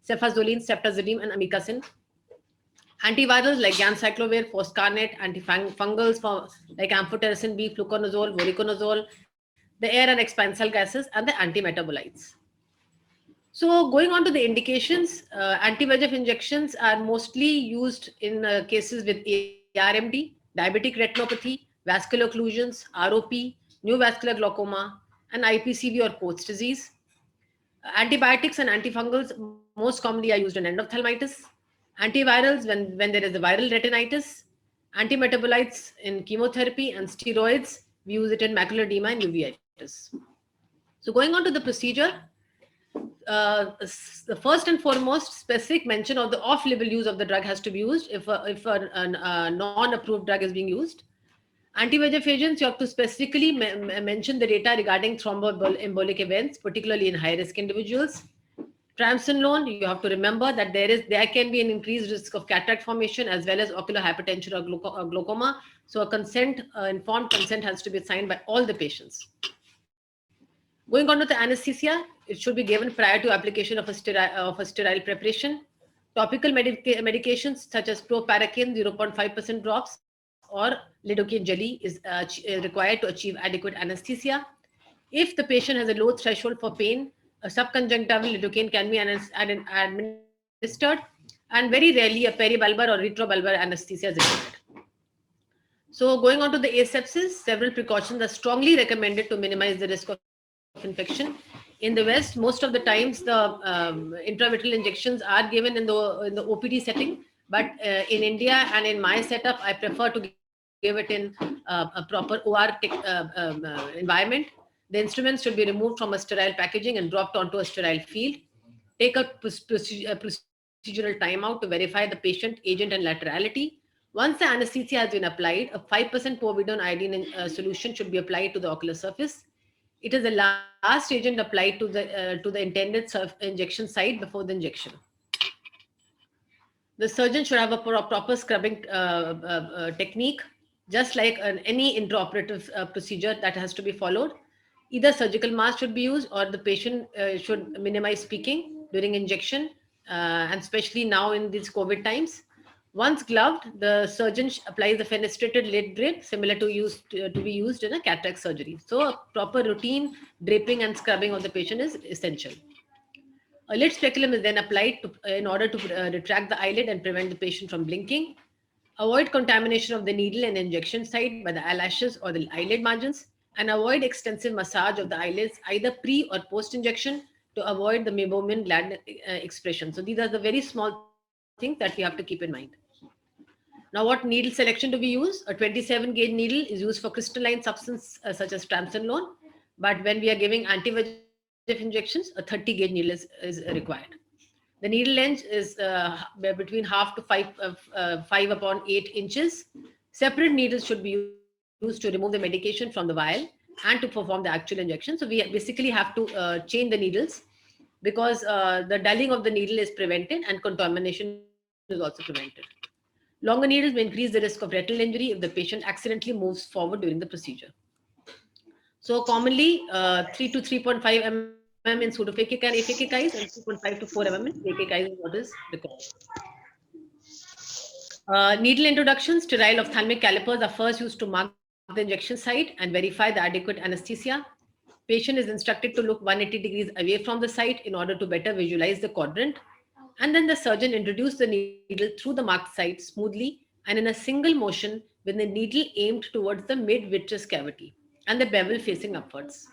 cefazoline, ceftazidime, and amikacin. Antivirals like ganciclovir, foscarnet, antifungals for like amphotericin B, fluconazole, voriconazole, the air and expansal gases, and the antimetabolites. So going on to the indications, anti-VEGF injections are mostly used in cases with ARMD, diabetic retinopathy, vascular occlusions, ROP, neovascular glaucoma, and IPCV or Coats disease. Antibiotics and antifungals most commonly are used in endophthalmitis. Antivirals when there is a viral retinitis. Antimetabolites in chemotherapy, and steroids, we use it in macular edema and uveitis. So going on to the procedure, the first and foremost specific mention of the off-label use of the drug has to be used if a non-approved drug is being used. Anti-VEGF agents, you have to specifically mention the data regarding thromboembolic events, particularly in high-risk individuals. Triamcinolone, you have to remember that there can be an increased risk of cataract formation as well as ocular hypertension or glaucoma. So a informed consent has to be signed by all the patients. Going on to the anesthesia, it should be given prior to application of a sterile preparation. Topical medications such as proparacaine 0.5% drops or lidocaine jelly is required to achieve adequate anesthesia. If the patient has a low threshold for pain, a subconjunctival lidocaine can be administered, and very rarely a peribulbar or retrobulbar anesthesia is required. So going on to the asepsis, several precautions are strongly recommended to minimize the risk of infection. In the West, most of the times the intravitreal injections are given in the OPD setting, but in India and in my setup, I prefer to give it in a proper OR environment. The instruments should be removed from a sterile packaging and dropped onto a sterile field. Take a procedural timeout to verify the patient, agent, and laterality. Once the anesthesia has been applied, a 5% povidone iodine solution should be applied to the ocular surface. It is the last agent applied to the intended injection site before the injection. The surgeon should have a proper scrubbing technique, just like any intraoperative procedure that has to be followed. Either surgical mask should be used or the patient should minimize speaking during injection, and especially now in these COVID times. Once gloved, the surgeon applies a fenestrated lid drape similar to be used in a cataract surgery. So a proper routine draping and scrubbing of the patient is essential. A lid speculum is then applied in order to retract the eyelid and prevent the patient from blinking. Avoid contamination of the needle and injection site by the eyelashes or the eyelid margins, and avoid extensive massage of the eyelids either pre or post injection to avoid the meibomian gland expression. So these are the very small things that we have to keep in mind. Now, what needle selection do we use? A 27 gauge needle is used for crystalline substance such as triamcinolone, but when we are giving anti-VEGF injections, a 30 gauge needle is required. The needle length is between 0.5 to 5/8 inches. Separate needles should be used to remove the medication from the vial and to perform the actual injection. So we basically have to change the needles because the dulling of the needle is prevented and contamination is also prevented. Longer needles may increase the risk of retinal injury if the patient accidentally moves forward during the procedure. So commonly 3 to 3.5 mm in pseudophakic and aphakic eyes, and 2.5 to 4 mm in phakic eyes is what is required. Needle introduction, sterile ophthalmic calipers are first used to mark the injection site and verify the adequate anesthesia. Patient is instructed to look 180 degrees away from the site in order to better visualize the quadrant. And then the surgeon introduced the needle through the marked site smoothly and in a single motion with the needle aimed towards the mid-vitreous cavity and the bevel facing upwards.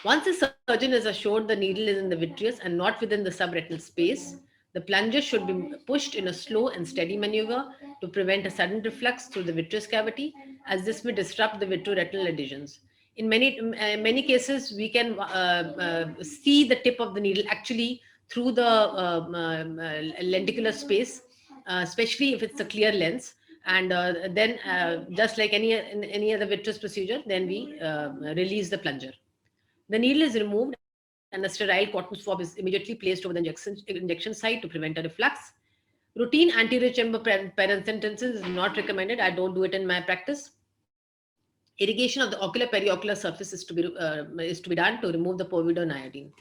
Once the surgeon is assured the needle is in the vitreous and not within the subretinal space, the plunger should be pushed in a slow and steady maneuver to prevent a sudden reflux through the vitreous cavity, as this may disrupt the vitreoretinal adhesions. In many cases, we can see the tip of the needle actually through the lenticular space, especially if it's a clear lens. And then just like any other vitreous procedure, then we release the plunger. The needle is removed and a sterile cotton swab is immediately placed over the injection site to prevent a reflux. Routine anterior chamber paracentesis is not recommended. I don't do it in my practice. Irrigation of the ocular periocular surface is to be done to remove the povidone iodine.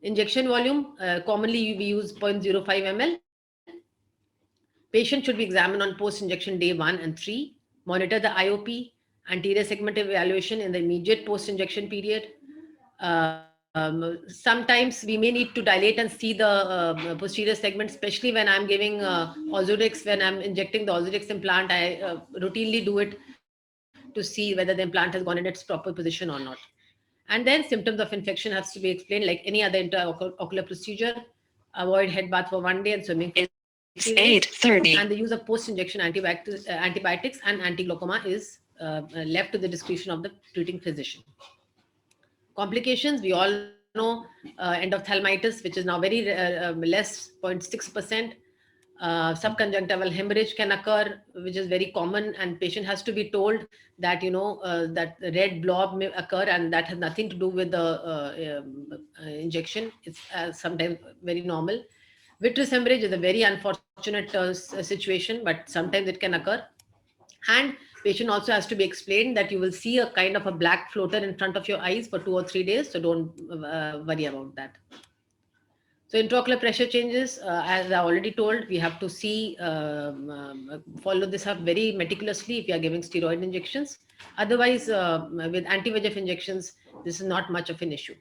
Injection volume, commonly we use 0.05 ml. Patient should be examined on post-injection day 1 and 3. Monitor the IOP, anterior segment evaluation in the immediate post-injection period. Sometimes we may need to dilate and see the posterior segment, especially when I'm giving Ozurdex. When I'm injecting the Ozurdex implant, I routinely do it to see whether the implant has gone in its proper position or not. And then symptoms of infection has to be explained like any other intraocular procedure. Avoid head bath for 1 day and swimming. It's 8:30. And the use of post-injection antibiotics and anti-glaucoma is left to the discretion of the treating physician. Complications, we all know endophthalmitis, which is now very less, 0.6%. Subconjunctival hemorrhage can occur, which is very common, and patient has to be told that, that the red blob may occur, and that has nothing to do with the injection. It's sometimes very normal. Vitreous hemorrhage is a very unfortunate situation, but sometimes it can occur. And patient also has to be explained that you will see a kind of a black floater in front of your eyes for 2 or 3 days. So don't worry about that. So intraocular pressure changes, as I already told, we have to see, follow this up very meticulously if you are giving steroid injections. Otherwise, with anti-VEGF injections, this is not much of an issue.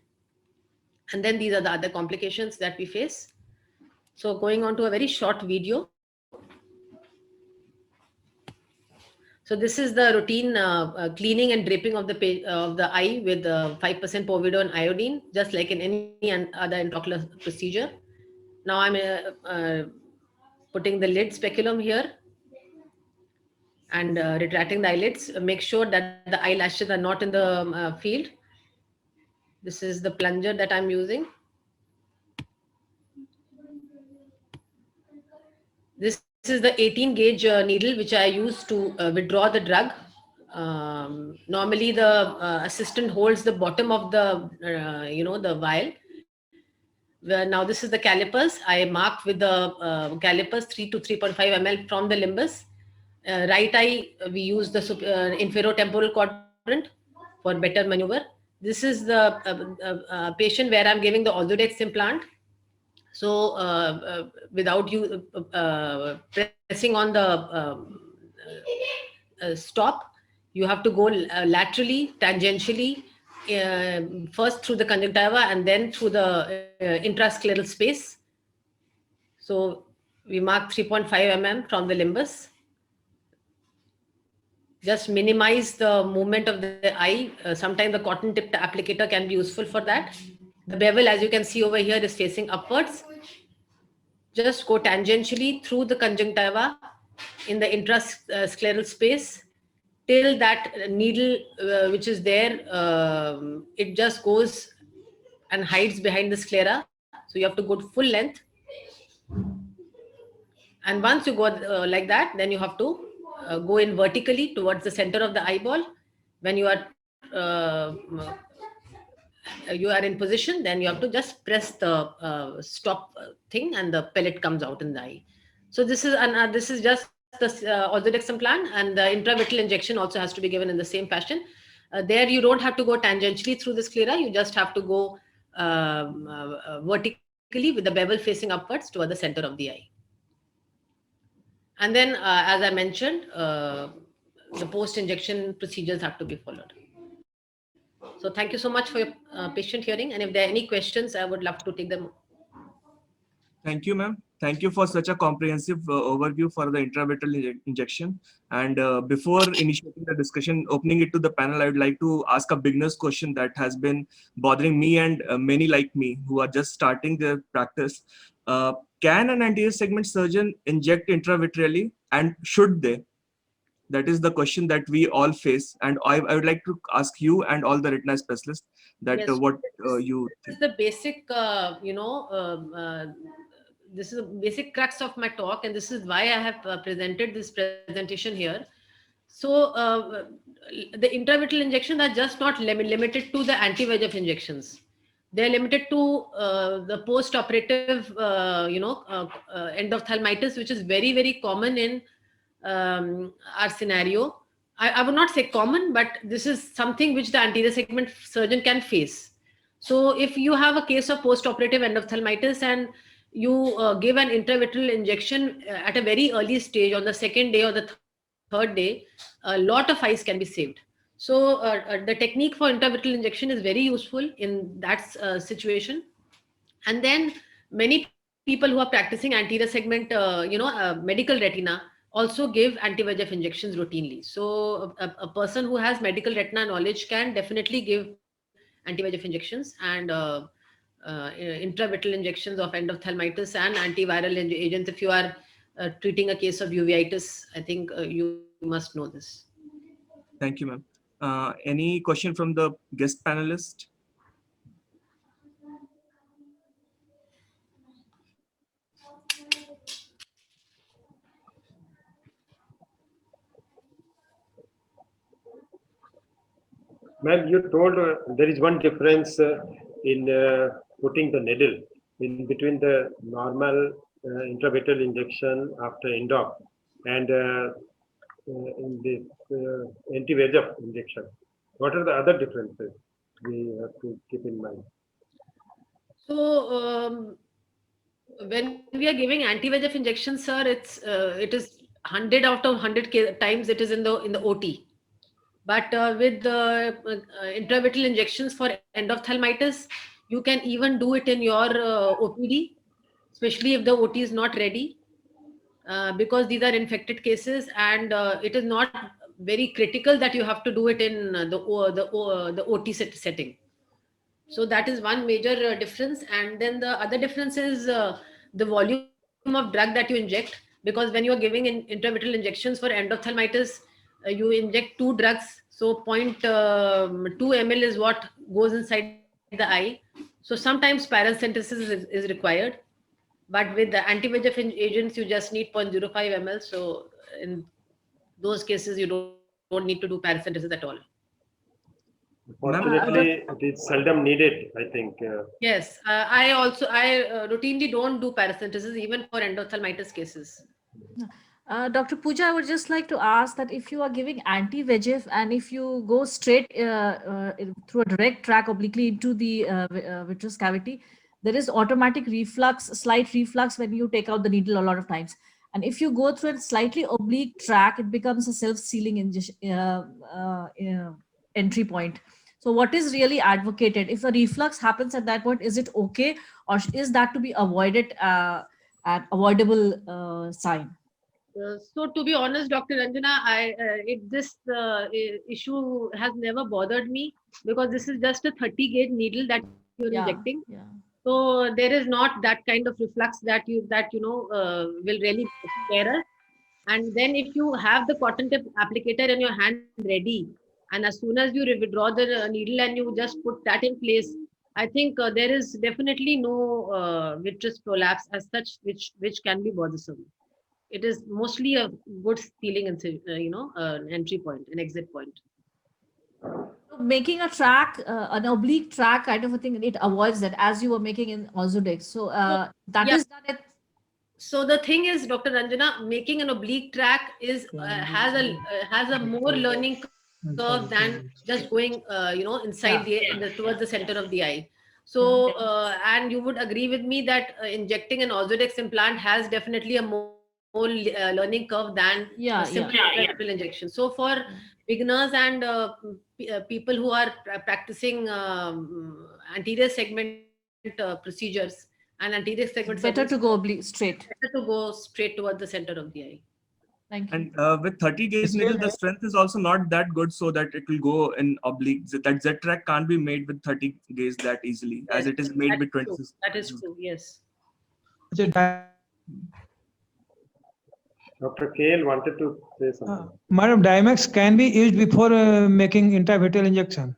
And then these are the other complications that we face. So going on to a very short video. So this is the routine cleaning and draping of the eye with 5% povidone iodine, just like in any other intraocular procedure. Now I'm putting the lid speculum here and retracting the eyelids. Make sure that the eyelashes are not in the field. This is the plunger that I'm using. This is the 18 gauge needle which I use to withdraw the drug. Normally the assistant holds the bottom of the the vial. Now this is the calipers. I mark with the calipers 3 to 3.5 ml from the limbus. Right eye, we use the inferotemporal quadrant for better maneuver. This is the patient where I'm giving the Ozurdex implant. So without you pressing on the stop, you have to go laterally, tangentially, first through the conjunctiva and then through the intrascleral space. So we mark 3.5 mm from the limbus. Just minimize the movement of the eye. Sometimes the cotton tipped applicator can be useful for that. The bevel, as you can see over here, is facing upwards. Just go tangentially through the conjunctiva in the intrascleral space till that needle which is there, it just goes and hides behind the sclera. So you have to go to full length. And once you go like that, then you have to go in vertically towards the center of the eyeball. When you are in position, then you have to just press the stop thing and the pellet comes out in the eye. So this is just the Ozurdex implant, and the intravitreal injection also has to be given in the same fashion. There you don't have to go tangentially through the sclera, you just have to go vertically with the bevel facing upwards toward the center of the eye. And then as I mentioned, the post-injection procedures have to be followed. So thank you so much for your patient hearing. And if there are any questions, I would love to take them. Thank you, ma'am. Thank you for such a comprehensive overview for the intravitreal injection. And before initiating the discussion, opening it to the panel, I would like to ask a beginner's question that has been bothering me and many like me who are just starting their practice. Can an anterior segment surgeon inject intravitreally, and should they? That is the question that we all face, and I would like to ask you and all the retina specialists that Yes. what you think. This is the basic, this is a basic crux of my talk, and this is why I have presented this presentation here. So the intravitreal injections are just not limited to the anti-VEGF injections. They're limited to the post-operative, endophthalmitis, which is very, very common in our scenario. I would not say common, but this is something which the anterior segment surgeon can face. So if you have a case of post-operative endophthalmitis and you give an intravitreal injection at a very early stage on the second day or the third day, a lot of eyes can be saved. So the technique for intravitreal injection is very useful in that situation. And then many people who are practicing anterior segment, medical retina also give anti-VEGF injections routinely. So a person who has medical retina knowledge can definitely give anti-VEGF injections and intravitreal injections of endophthalmitis and antiviral agents. If you are treating a case of uveitis, I think you must know this. Thank you, ma'am. Any question from the guest panelist? Ma'am, you told there is one difference in putting the needle in between the normal intravitreal injection after endop and in this anti-VEGF injection. What are the other differences we have to keep in mind? So when we are giving anti-VEGF injections, sir, it is 100 out of 100 times it is in the OT. But with the intravitreal injections for endophthalmitis, you can even do it in your OPD, especially if the OT is not ready, because these are infected cases, and it is not very critical that you have to do it in the OT setting. So that is one major difference. And then the other difference is the volume of drug that you inject, because when you are giving intravitreal injections for endophthalmitis, you inject 2 drugs. So 0.2 ml is what goes inside the eye. So sometimes paracentesis is required. But with the anti-VEGF agents, you just need 0.05 ml. So in those cases, you don't need to do paracentesis at all. Fortunately, it is seldom needed, I think. Yes, I routinely don't do paracentesis even for endophthalmitis cases. Dr. Pooja, I would just like to ask that if you are giving anti-VEGF and if you go straight through a direct track obliquely into the vitreous cavity, there is automatic reflux, slight reflux when you take out the needle a lot of times. And if you go through a slightly oblique track, it becomes a self-sealing entry point. So what is really advocated? If a reflux happens at that point, is it okay? Or is that to be avoided, an avoidable sign? So to be honest, Dr. Ranjana, this issue has never bothered me, because this is just a 30 gauge needle that you're injecting. Yeah. So there is not that kind of reflux that will really scare us. And then if you have the cotton tip applicator in your hand ready, and as soon as you withdraw the needle and you just put that in place, I think there is definitely no vitreous prolapse as such, which can be bothersome. It is mostly a good sealing and entry point, an exit point. Making a track, an oblique track kind of a thing, it avoids that, as you were making in Ozurdex. So that is done at. So the thing is, Dr. Ranjana, making an oblique track is has a more learning curve than just going inside towards the center of the eye. So and you would agree with me that injecting an Ozurdex implant has definitely a more learning curve than a simple intravitreal injection. So for beginners and people who are practicing anterior segment procedures and anterior segment, better to go straight. Better to go straight towards the center of the eye. Thank you. And with 30 gauge needle, the strength is also not that good, so that it will go in oblique. That Z track can't be made with 30 gauge that easily, as it is made with 26. That is true. Yes. Dr. KL wanted to say something. Madam, Dimax can be used before making intravitreal injection.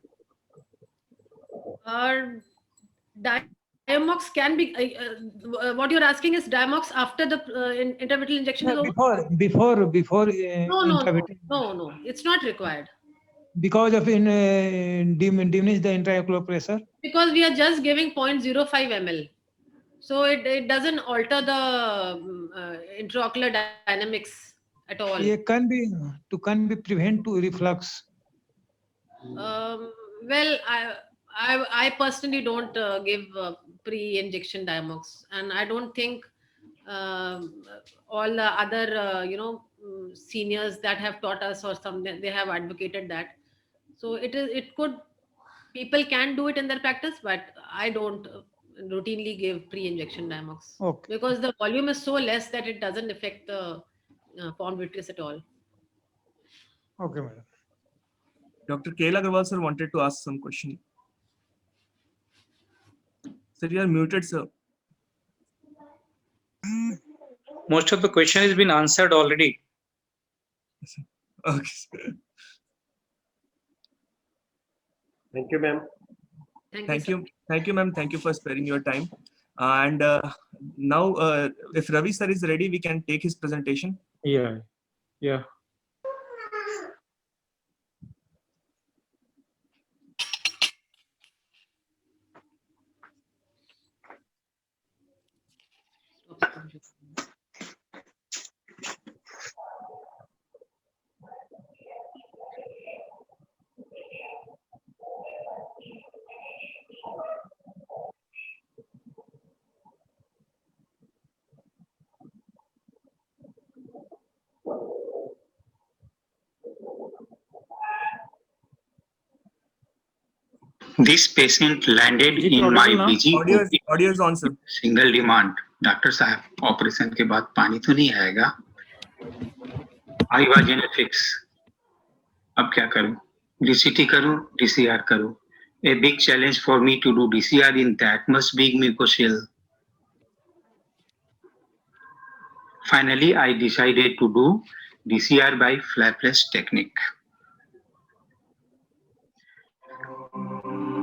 Diamox can be, what you're asking is Diamox after the intravitreal injection is over? Before No, intravitreal, it's not required. because of diminish the intraocular pressure. Because we are just giving 0.05 ml. So it doesn't alter the intraocular dynamics at all. It can be prevent to reflux. Well, I personally don't give pre-injection Diamox, and I don't think all the other seniors that have taught us or something, they have advocated that. So people can do it in their practice, but I don't routinely give pre-injection Diamox. Okay. Because the volume is so less that it doesn't affect the pons vitreous at all. Okay, madam. Dr. Kayla Agarwal sir wanted to ask some question. Sir, you are muted, sir. Most of the question has been answered already. Okay. Thank you, ma'am. Thank you, ma'am. Thank you for sparing your time. And now, if Ravi sir is ready, we can take his presentation. Yeah. This patient landed in my BG. Audio is on, sir. Single demand. Doctor साहब operation के बाद पानी तो नहीं आएगा? I was in a fix. अब क्या करूं? DCT करूं, DCR करूं? A big challenge for me to do DCR in that much big mucocele. Finally, I decided to do DCR by flapless technique.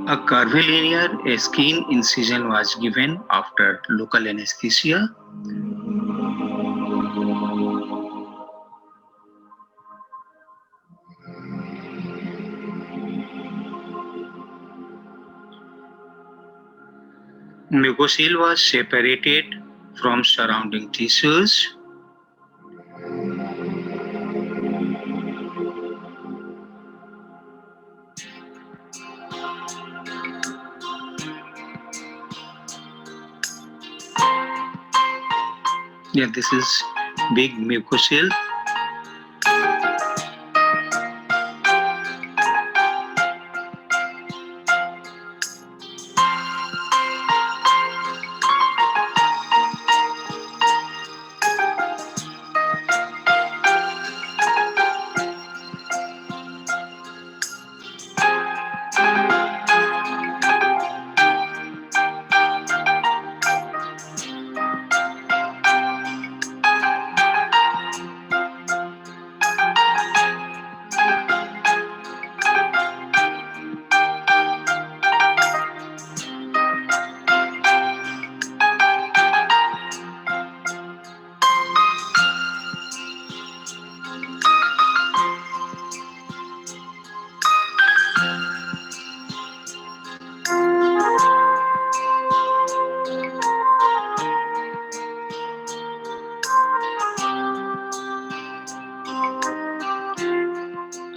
A curvilinear skin incision was given after local anesthesia. Mucocele was separated from surrounding tissues. Yeah, this is big mucocele.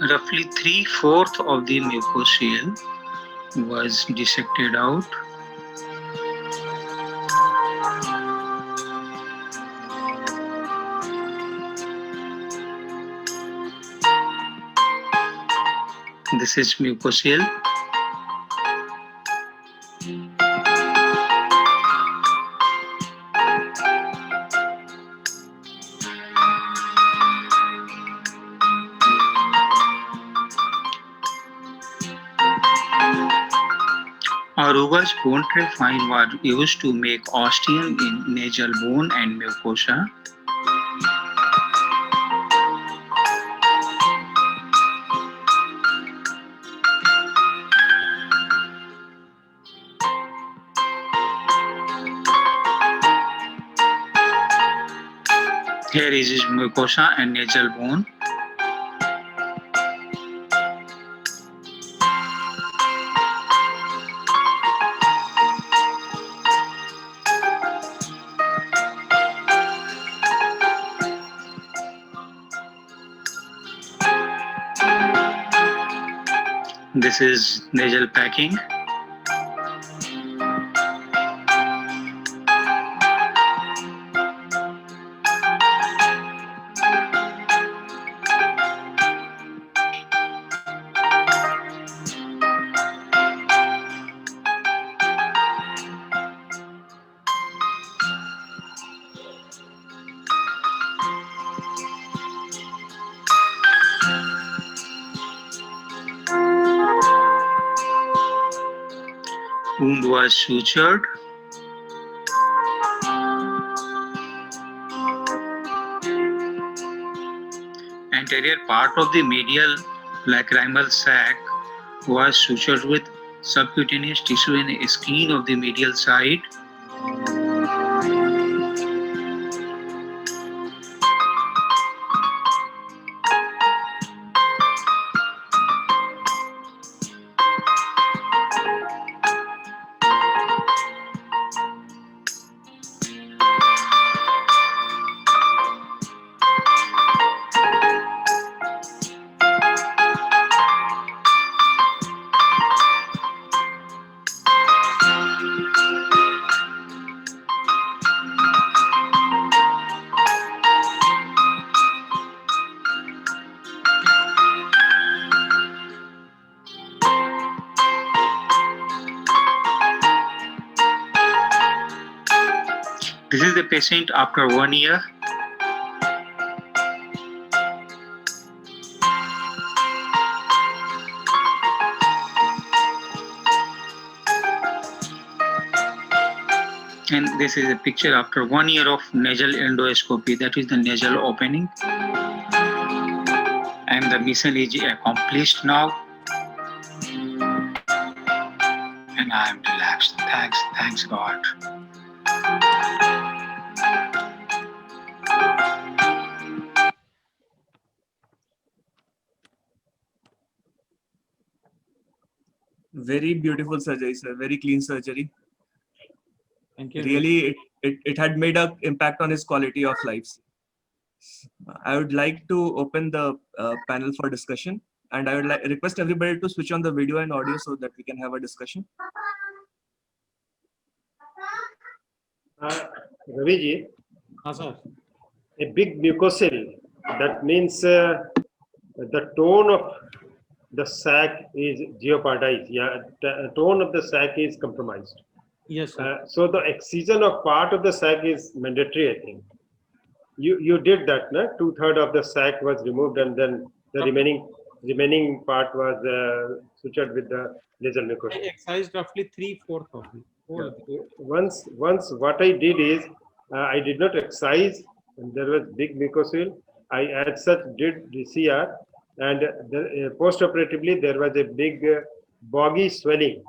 Roughly 3/4 of the mucocele was dissected out. This is mucocele. Aruga's bone trephine was used to make ostium in nasal bone and mucosa. Here is his mucosa and nasal bone. This is nasal packing. Wound was sutured. Anterior part of the medial lacrimal sac was sutured with subcutaneous tissue in the skin of the medial side. This is the patient after 1 year. And this is a picture after 1 year of nasal endoscopy. That is the nasal opening. And the mission is accomplished now. And I am relaxed. Thanks God. Very beautiful surgery, sir. Very clean surgery. Thank you. Really, it had made an impact on his quality of life. I would like to open the panel for discussion, and I would request everybody to switch on the video and audio so that we can have a discussion. Raviji, sir. a big mucocele, that means the tone of the sac is jeopardized. Yeah, the tone of the sac is compromised. Yes, sir. So the excision of part of the sac is mandatory, I think. You did that, no? 2/3 of the sac was removed, and then the remaining part was sutured with the nasal mucosa. I excised roughly 3/4 of it. Yeah. Once what I did is I did not excise, and there was big mucosal. I as such did DCR, and post-operatively there was a big boggy swelling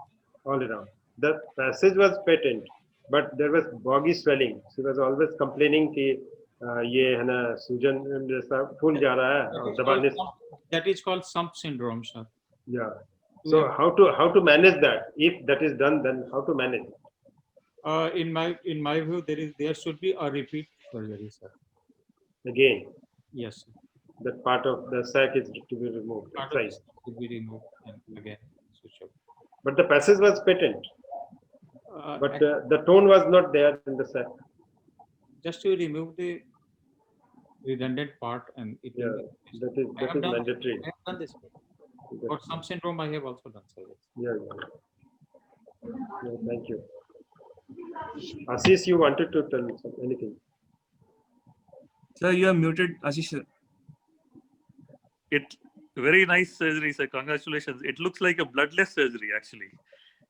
all around. The passage was patent, but there was boggy swelling. She was always complaining कि ये है ना सूजन जैसा फूल जा रहा है और दबाने से. That is called sump syndrome, sir. Yeah. So how to manage that? If that is done, then how to manage it? In my view, there should be a repeat surgery, sir. Again. Yes. Sir. That part of the sac is to be removed. Part of the sac to be removed and again switch up. But the passage was patent. But the tone was not there in the sac. Just to remove the redundant part, and it that is mandatory. I have done this. For some syndrome, I have also done surgery. Yeah. Thank you. Ashish, you wanted to tell anything? Sir, you are muted, Ashish. It very nice surgery, sir. Congratulations. It looks like a bloodless surgery, actually.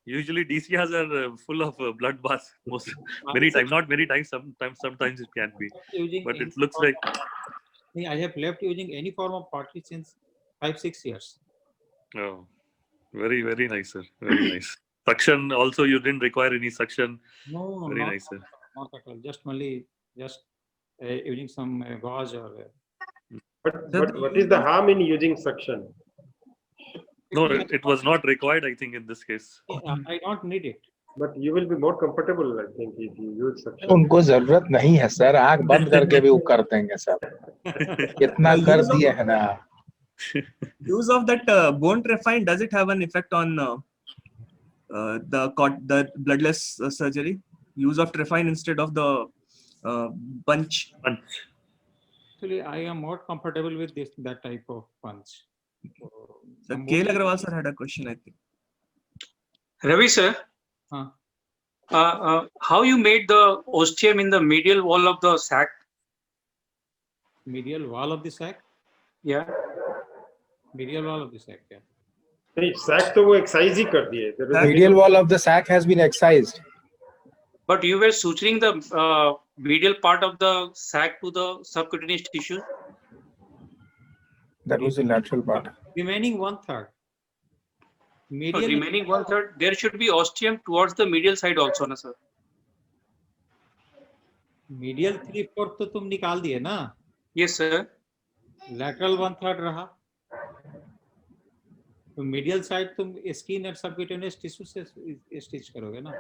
Usually DCRs are full of blood baths. Many times, not many times. Sometimes it can be, but it looks like. I have left using any form of party since 5-6 years. Oh, very nice, sir. Very nice. Suction also, you didn't require any suction. No, very nice, sir. Not at all. Just only using some gauze or. But what is the harm in using suction? No, it was not required, I think, in this case. I don't need it. But you will be more comfortable, I think, if you use suction. उनको जरूरत नहीं है sir, आंख बंद करके भी वो कर देंगे सर, इतना कर दिए है ना. Use of that bone trephine, does it have an effect on the bloodless surgery? Use of trephine instead of the punch. Actually, I am more comfortable with that type of punch. So K. Agrawal sir had a question, I think. Ravi sir, how you made the ostium in the medial wall of the sac? Medial wall of the sac? Yeah. Medial wall of the sac, yeah. नहीं, sac तो वो excise ही कर दिए. Medial wall of the sac has been excised. But you were suturing the medial part of the sac to the subcutaneous tissue. That was the lateral part. Remaining 1/3. Medial. Remaining 1/3. There should be ostium towards the medial side also, na sir. Medial 3/4 तो तुम निकाल दिए ना? Yes sir. Lateral 1/3 रहा. तो medial side तुम skin और subcutaneous tissue से stitch करोगे ना?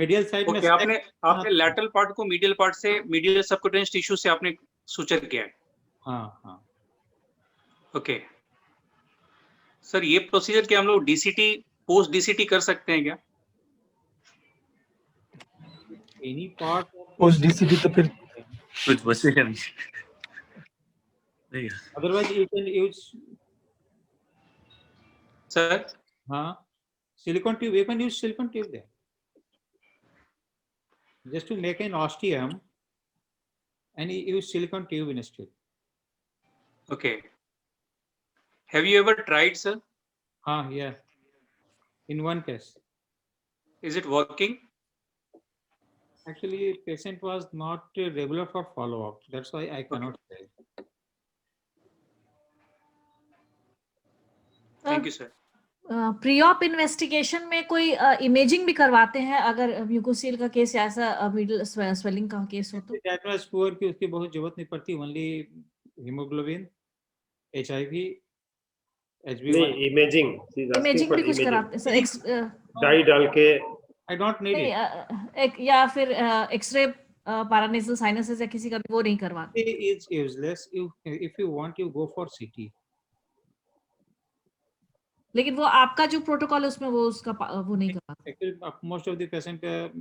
Medial side में आपने lateral part को medial part से medial subcutaneous tissue से आपने suture किया है. हाँ. Okay. सर ये प्रोसीजर क्या हम लोग DCT पोस्ट DCT कर सकते हैं क्या? Any part post DCT तो फिर कुछ बचेगा नहीं. Otherwise you can use. Sir. Silicone tube. You can use silicone tube there. Just to make an ostium, and you use silicone tube instead. Okay. Have you ever tried, sir? Yeah. In one case. Is it working? Actually, patient was not regular for follow-up. That's why I cannot say. Thank you, sir. Pre-op investigation में कोई imaging भी करवाते हैं अगर म्यूकोसील का case या ऐसा middle swelling का केस हो तो? That was poor कि उसकी बहुत जरूरत नहीं पड़ती. Only hemoglobin, HIV, HB1. Imaging भी कुछ कराते हैं सर? डाई डाल के. I don't need it. या फिर एक्सरे पैरानेसल साइनसेस या किसी का भी वो नहीं करवाते? It's useless. If you want, you go for CT. लेकिन वो आपका जो प्रोटोकॉल है उसमें वो उसका वो नहीं करवाते. Actually, most of the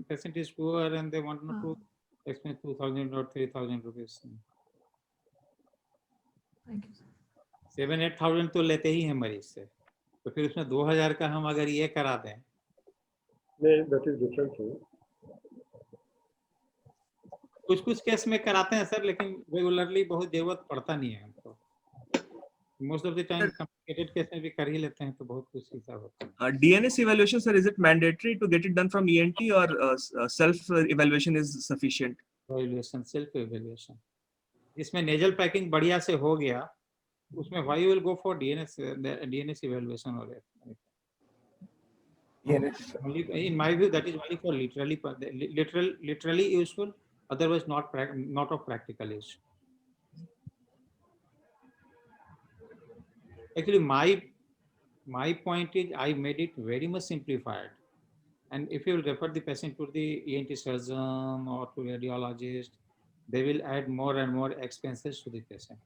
patient is poor and they want not to expend 2,000 or 3,000 rupees. Thank you. 7,000-8,000 तो लेते ही हैं मरीज से, तो फिर उसमें 2,000 का हम अगर ये करा दें. नहीं, that is different. कुछ केस में कराते हैं सर, लेकिन रेगुलरली बहुत जरूरत पड़ता नहीं है हमको. Most of the time complicated case में भी कर ही लेते हैं तो बहुत कुछ हिसाब होता है. DNS evaluation, sir, is it mandatory to get it done from ENT or self evaluation is sufficient? Evaluation, self evaluation. इसमें nasal packing बढ़िया से हो गया, उसमें why you will go for DNS evaluation or DNS. In my view, that is only for literally useful. Otherwise, not of practical use. Actually, my point is I made it very much simplified. And if you will refer the patient to the ENT surgeon or to radiologist, they will add more and more expenses to the patient.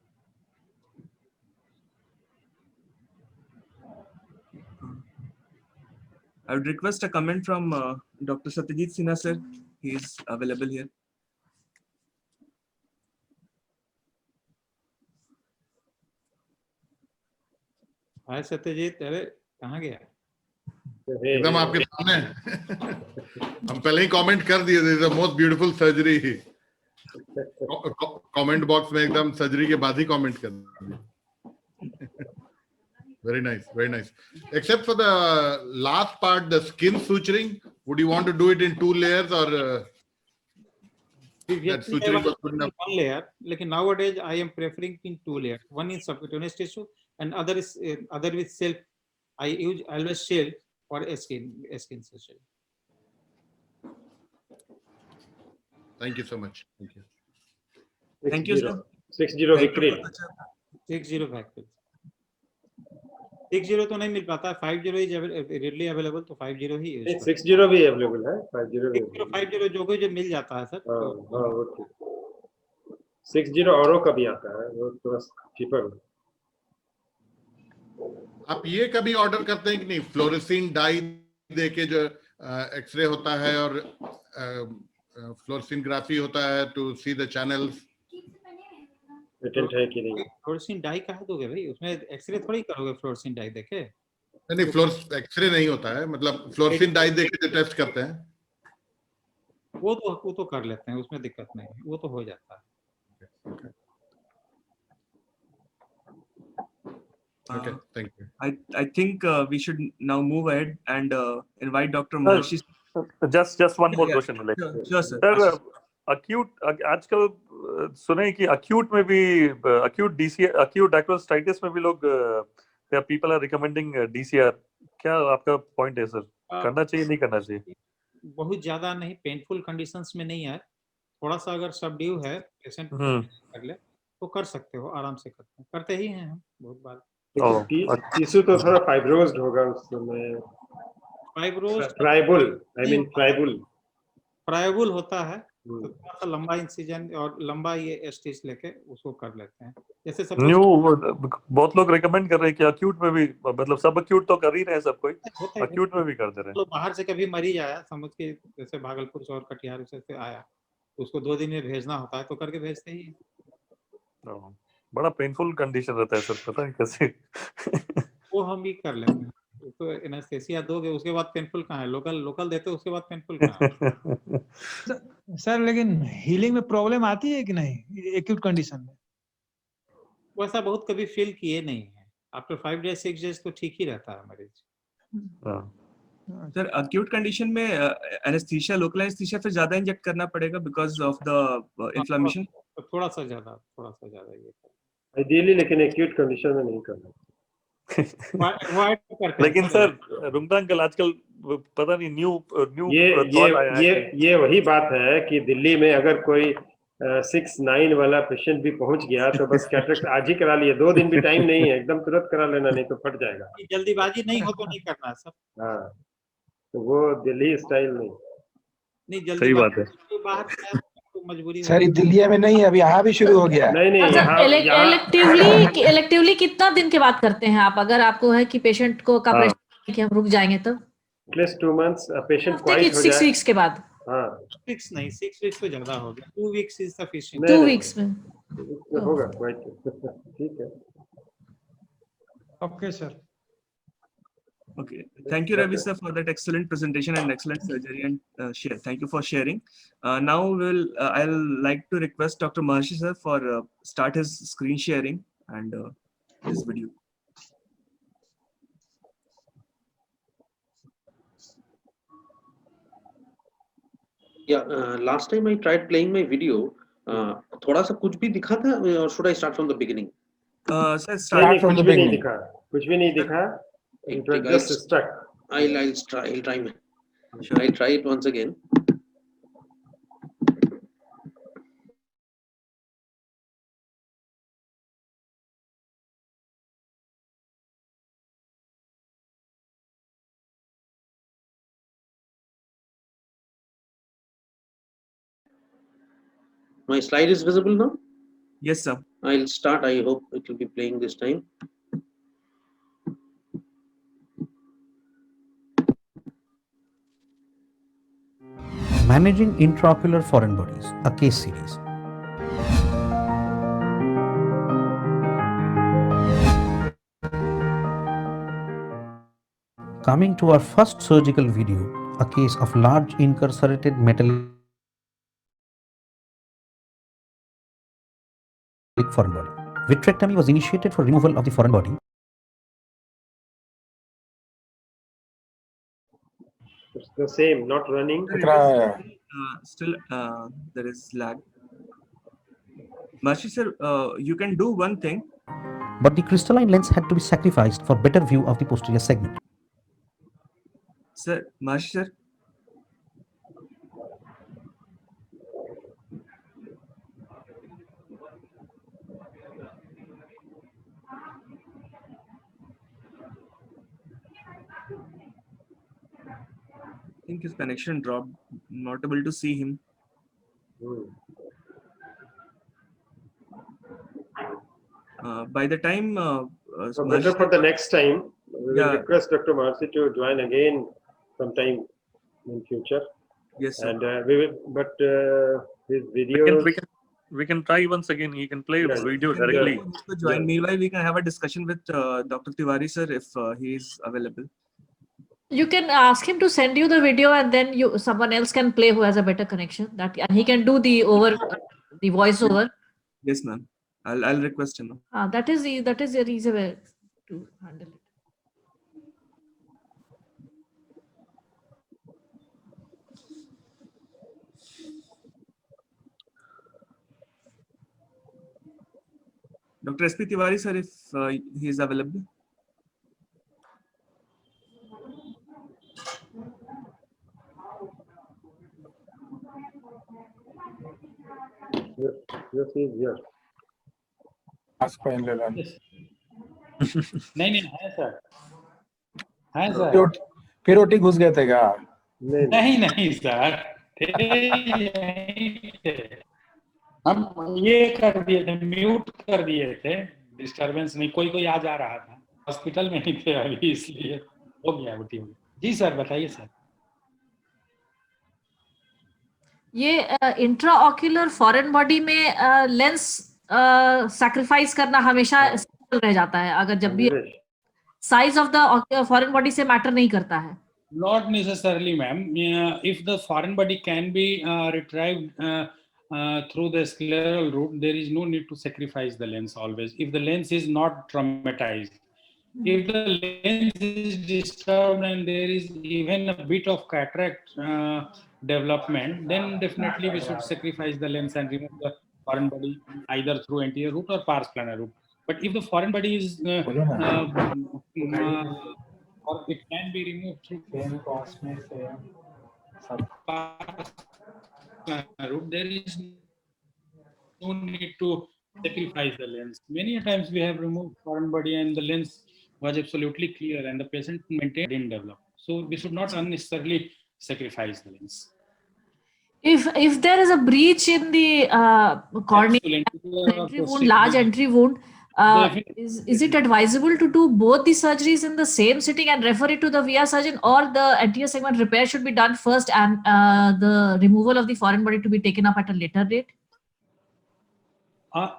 I would request a comment from Dr. Satyajit Sinha, sir. He is available here. हाय सत्यजीत, अरे कहाँ गया? एकदम आपके सामने. हम पहले ही comment कर दिए थे, the most beautiful surgery. Comment box में एकदम सर्जरी के बाद ही कमेंट कर दिए. Very nice, very nice. Except for the last part, the skin suturing, would you want to do it in 2 layers or that suturing was good enough? 1 layer. Like nowadays, I am preferring in 2 layers. One is subcutaneous tissue, and other with self. I use always self for skin surgery. Thank you so much. Thank you. Thank you, sir. 6-0 victory. 6-0 factor. 6-0 तो नहीं मिल पाता है, 5-0 is readily available, तो 5-0 ही use करो। 6-0 भी available है, 5-0 भी 5-0 जो कोई जो मिल जाता है सर। हाँ वो ठीक। 6-0 औरों का भी आता है, वो थोड़ा चीपर। आप ये कभी ऑर्डर करते हैं कि नहीं, फ्लोरेसिन डाई देके जो एक्सरे होता है और फ्लोरेसिनग्राफी होता है to see the channels, patent है कि नहीं? फ्लोरेसिन डाई कहाँ दोगे भाई, उसमें एक्सरे थोड़ी करोगे फ्लोरेसिन डाई देके। नहीं फ्लोर एक्सरे नहीं होता है, मतलब फ्लोरेसिन डाई देके जो टेस्ट करते हैं वो तो कर लेते हैं, उसमें दिक्कत नहीं है, वो तो हो जाता है। Okay, thank you. I think we should now move ahead and invite Dr. Maharshi. Just one more question. Sure, sir. Sir, acute आजकल सुने कि acute में भी acute dacryocystitis में भी लोग people are recommending DCR. क्या आपका point है सर? करना चाहिए नहीं करना चाहिए? बहुत ज्यादा नहीं, पेनफुल कंडीशंस में नहीं है, थोड़ा सा अगर सबड्यू है पेशेंट कर ले तो कर सकते हो, आराम से करते ही हैं हम बहुत बार। टिश्यू तो थोड़ा फाइब्रोज्ड होगा उसमें। फ्राइबुल होता है, तो थोड़ा सा लंबा इंसिजन और लंबा ये स्टिच लेके उसको कर लेते हैं। जैसे सब बहुत लोग रिकमेंड कर रहे हैं कि अक्यूट में भी, मतलब सब अक्यूट तो कर ही रहे हैं सब कोई, अक्यूट में भी कर दे रहे हैं। तो बाहर से कभी मरीज आया समझ के, जैसे भागलपुर से और कटिहार से आया, उसको 2 दिन में भेजना होता है तो करके भेजते ही। बड़ा पेनफुल कंडीशन रहता है सर, पता नहीं कैसे। वो हम भी कर लेते हैं, तो एनेस्थेसिया दोगे उसके बाद पेनफुल कहाँ है, लोकल देते हो उसके बाद पेनफुल कहाँ है। सर लेकिन हीलिंग में प्रॉब्लम आती है कि नहीं एक्यूट कंडीशन में? वैसा बहुत कभी फील किए नहीं है, आफ्टर 5 डेज 6 डेज तो ठीक ही रहता है मरीज। सर acute कंडीशन में एनेस्थीसिया, लोकल एनेस्थीसिया फिर ज्यादा इंजेक्ट करना पड़ेगा बिकॉज ऑफ द इन्फ्लेमेशन। थोड़ा सा ज्यादा ये आइडियली, लेकिन एक्यूट कंडीशन में नहीं करना। लेकिन सर रुंगटा अंकल आजकल पता नहीं न्यू ये वही बात है कि दिल्ली में अगर कोई 6-9 वाला पेशेंट भी पहुंच गया तो बस कैटरेक्ट आज ही करा लिए, 2 दिन भी टाइम नहीं है, एकदम तुरंत करा लेना, नहीं तो फट जाएगा। जल्दीबाजी नहीं हो तो नहीं करना है सर। हाँ, तो वो दिल्ली स्टाइल नहीं जल्दी सही बात है। बाहर मजबूरी सर दिल्ली में नहीं, अभी यहाँ भी शुरू हो गया। नहीं इलेक्टिवली कितना दिन के बाद करते हैं आप, अगर आपको है कि पेशेंट को का प्रेशर कि हम रुक जाएंगे तो? Plus 2 months पेशेंट क्वाइट हो जाए। 6 वीक्स के बाद। हाँ 6 नहीं, 6 वीक्स तो ज्यादा हो गया, 2 वीक्स इज सफिशिएंट। 2 वीक्स में होगा क्वाइट, ठीक है। Okay sir. Okay, thank you Ravi sir for that excellent presentation and excellent surgery and share. Thank you for sharing. Now I'll like to request Dr. Maharshi sir for start his screen sharing and his video. Yeah, last time I tried playing my video. थोड़ा सा कुछ भी दिखा था, or should I start from the beginning? Sir, start from the beginning. कुछ भी नहीं दिखा। It was just stuck. I'll try. I'll try it once again. My slide is visible now? Yes, sir. I'll start. I hope it will be playing this time. Managing intraocular foreign bodies, a case series. Coming to our first surgical video, a case of large incarcerated metallic foreign body. Vitrectomy was initiated for removal of the foreign body. It's the same, not running. Still, there is lag. Maharshi sir, you can do one thing. But the crystalline lens had to be sacrificed for better view of the posterior segment. Sir, Maharshi sir. think his connection dropped. Not able to see him. By the time So better for the next time, we will Yeah. request Dr. Marcy to join again sometime in future. Yes, sir. And we will, but his We videos. can try once again. He can play Yeah. video Yeah. directly. To join. Meanwhile, we can have a discussion with Dr. Tiwari sir if he is available. You can ask him to send you the video, and then someone else can play who has a better connection. That and he can do the voiceover. Yes, ma'am. I'll request him. That is a easy way to handle it. Dr. SP Tiwari sir, if he is available. Yes, he is here. Ask for Imran. नहीं है sir, है sir. फिर OT घुस गए थे क्या? नहीं sir, हम ये कर दिए थे, म्यूट कर दिए थे, डिस्टरबेंस नहीं, कोई आ जा रहा था, हॉस्पिटल में ही थे अभी, इसलिए हो गया ओटी हो गया। जी सर, बताइए सर। ये इंट्रा ऑक्यूलर फॉरेन बॉडी में लेंस सैक्रिफाइस करना हमेशा रह जाता है, अगर जब भी size of the foreign body से मैटर नहीं करता है। Not necessarily, ma'am. If the foreign body can be retrieved through the scleral route, there is no need to sacrifice the lens always. If the lens is not traumatized, if the lens is disturbed and there is even a bit of cataract development, then definitely we should sacrifice the lens and remove the foreign body either through anterior route or pars plana route. But if the foreign body is or it can be removed through pars plana route, there is no need to sacrifice the lens. Many times we have removed foreign body and the lens was absolutely clear and the patient maintained in develop. So we should not unnecessarily sacrifice the lens. If there is a breach in the cornea, entry wound, large entry wound, is it advisable to do both the surgeries in the same sitting and refer it to the VR surgeon, or the anterior segment repair should be done first and the removal of the foreign body to be taken up at a later date?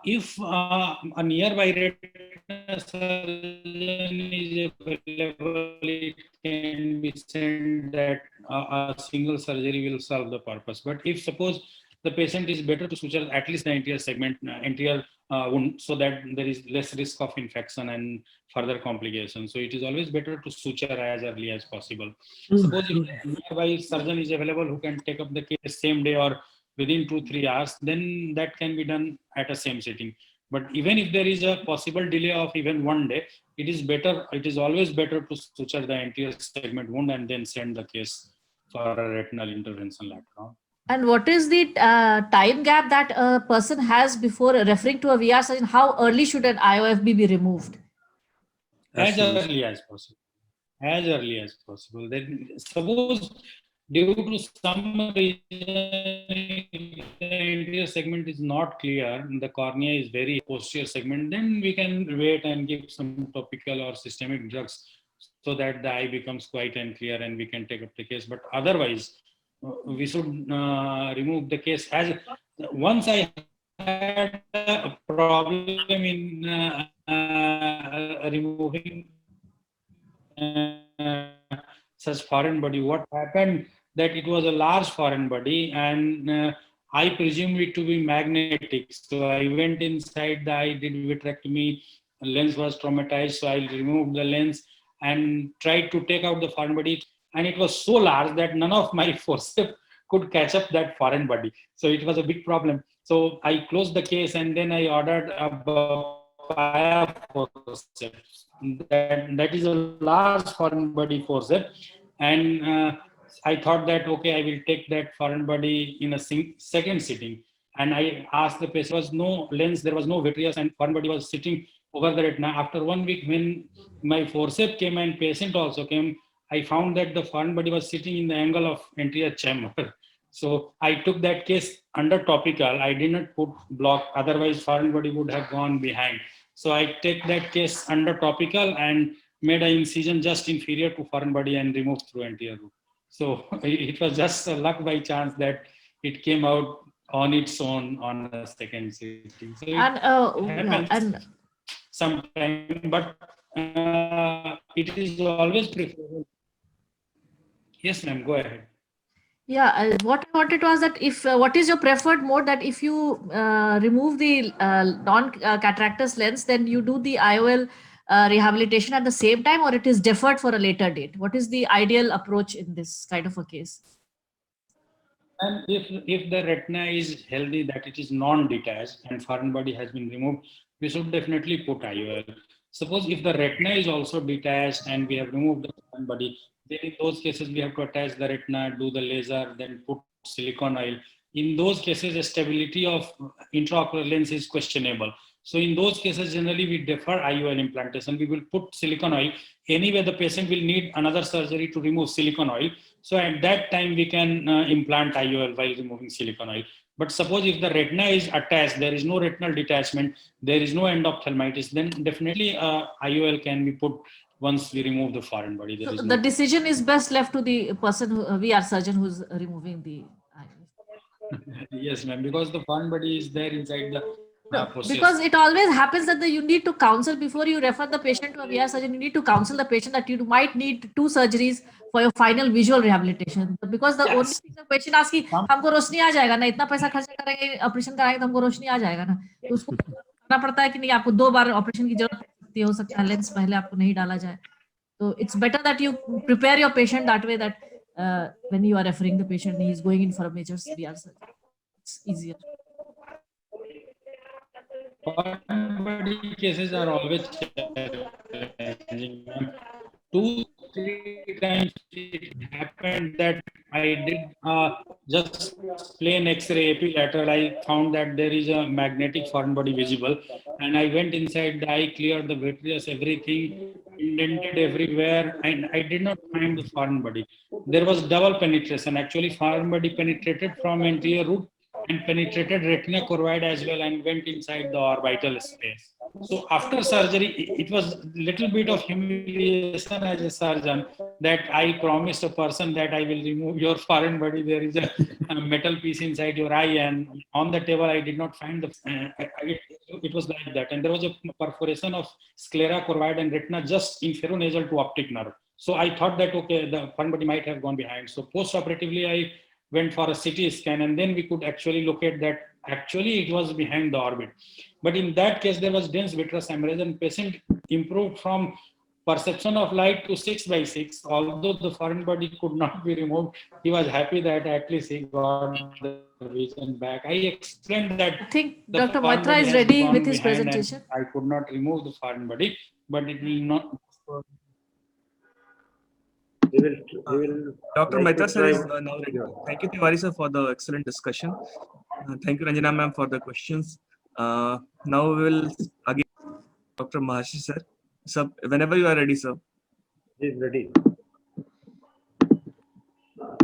If a nearby retina surgeon is available, it can be said that a single surgery will solve the purpose. But if suppose the patient is better to suture at least the anterior segment, anterior wound, so that there is less risk of infection and further complications. So it is always better to suture as early as possible. Suppose if a nearby surgeon is available who can take up the case same day or within 2-3 hours, then that can be done at a same sitting. But even if there is a possible delay of even 1 day, it is always better to suture the anterior segment wound and then send the case for a retinal intervention later on. And what is the time gap that a person has before referring to a VR surgeon? How early should an IOFB be removed? As early as possible. As early as possible. Then suppose due to some reason the anterior segment is not clear, the cornea is very posterior segment, then we can wait and give some topical or systemic drugs so that the eye becomes quite and clear and we can take up the case. But otherwise, we should remove the case. As once I had a problem in removing such foreign body. What happened that it was a large foreign body and I presumed it to be magnetic. So I went inside the eye, did vitrectomy, lens was traumatized, so I removed the lens and tried to take out the foreign body. And it was so large that none of my forceps could catch up that foreign body. So it was a big problem. So I closed the case and then I ordered a Bapaya forceps. That is a large foreign body forceps. And I thought that, okay, I will take that foreign body in a second sitting. And I asked the patient, there was no lens, there was no vitreous, and foreign body was sitting over the retina. After 1 week, when my forceps came and patient also came, I found that the foreign body was sitting in the angle of anterior chamber. So I took that case under topical. I did not put block, otherwise foreign body would have gone behind. So I take that case under topical and made an incision just inferior to foreign body and removed through anterior root. So it was just a luck by chance that it came out on its own on a second sitting. So it happens sometime, but it is always preferable. Yes, ma'am, go ahead. Yeah, what I wanted to ask that if what is your preferred mode, that if you remove the non-cataractous lens, then you do the IOL rehabilitation at the same time, or it is deferred for a later date? What is the ideal approach in this kind of a case? And if the retina is healthy, that it is non-detached and foreign body has been removed, we should definitely put IOL. Suppose if the retina is also detached and we have removed the foreign body, then in those cases we have to attach the retina, do the laser, then put silicone oil. In those cases, the stability of intraocular lens is questionable. So in those cases, generally we defer IOL implantation. We will put silicone oil. Anyway, the patient will need another surgery to remove silicone oil. So at that time, we can implant IOL while removing silicone oil. But suppose if the retina is attached, there is no retinal detachment, there is no endophthalmitis, then definitely IOL can be put once we remove the foreign body. There So is the no decision is best left to the person, who, VR surgeon, who's removing the IOL. Yes, ma'am, because the foreign body is there inside the process. Because it always happens that you need to counsel before you refer the patient to a VR surgeon. You need to counsel the patient that you might need 2 surgeries for your final visual rehabilitation. But because the only thing the patient asks कि हमको रोशनी आ जाएगा ना, इतना पैसा खर्च करेंगे operation कराएंगे तो हमको रोशनी आ जाएगा ना, तो उसको करना पड़ता है कि नहीं, आपको 2 बार ऑपरेशन की जरूरत पड़ती है, हो सकता है लेंस पहले आपको नहीं डाला जाए. So it's better that you prepare your patient that way, that when you are referring the patient, he is going in for a major VR surgery. It's easier. Foreign body cases are always challenging. 2-3 times it happened that I did just plain X-ray epilateral. I found that there is a magnetic foreign body visible, and I went inside the eye, cleared the vitreous, everything, indented everywhere, and I did not find the foreign body. There was double penetration. Actually, foreign body penetrated from anterior root and penetrated retina choroid as well and went inside the orbital space. So after surgery, it was little bit of humiliation as a surgeon that I promised a person that I will remove your foreign body. There is a metal piece inside your eye, and on the table I did not find the. It was like that, and there was a perforation of sclera choroid and retina just inferonasal to optic nerve. So I thought that okay, the foreign body might have gone behind. So post-operatively, I went for a CT scan, and then we could actually locate that actually it was behind the orbit. But in that case, there was dense vitreous hemorrhage, and patient improved from perception of light to 6/6. Although the foreign body could not be removed, he was happy that at least he got the vision back. I explained that. I think Dr. Moitra is ready with his presentation. I could not remove the foreign body, but it will not. Dr. Mehta sir is now ready. Thank you, Tiwari sir, for the excellent discussion. Thank you, Ranjana ma'am, for the questions. Now we will again Dr. Mahashi sir. Sir, whenever you are ready, sir. He is ready.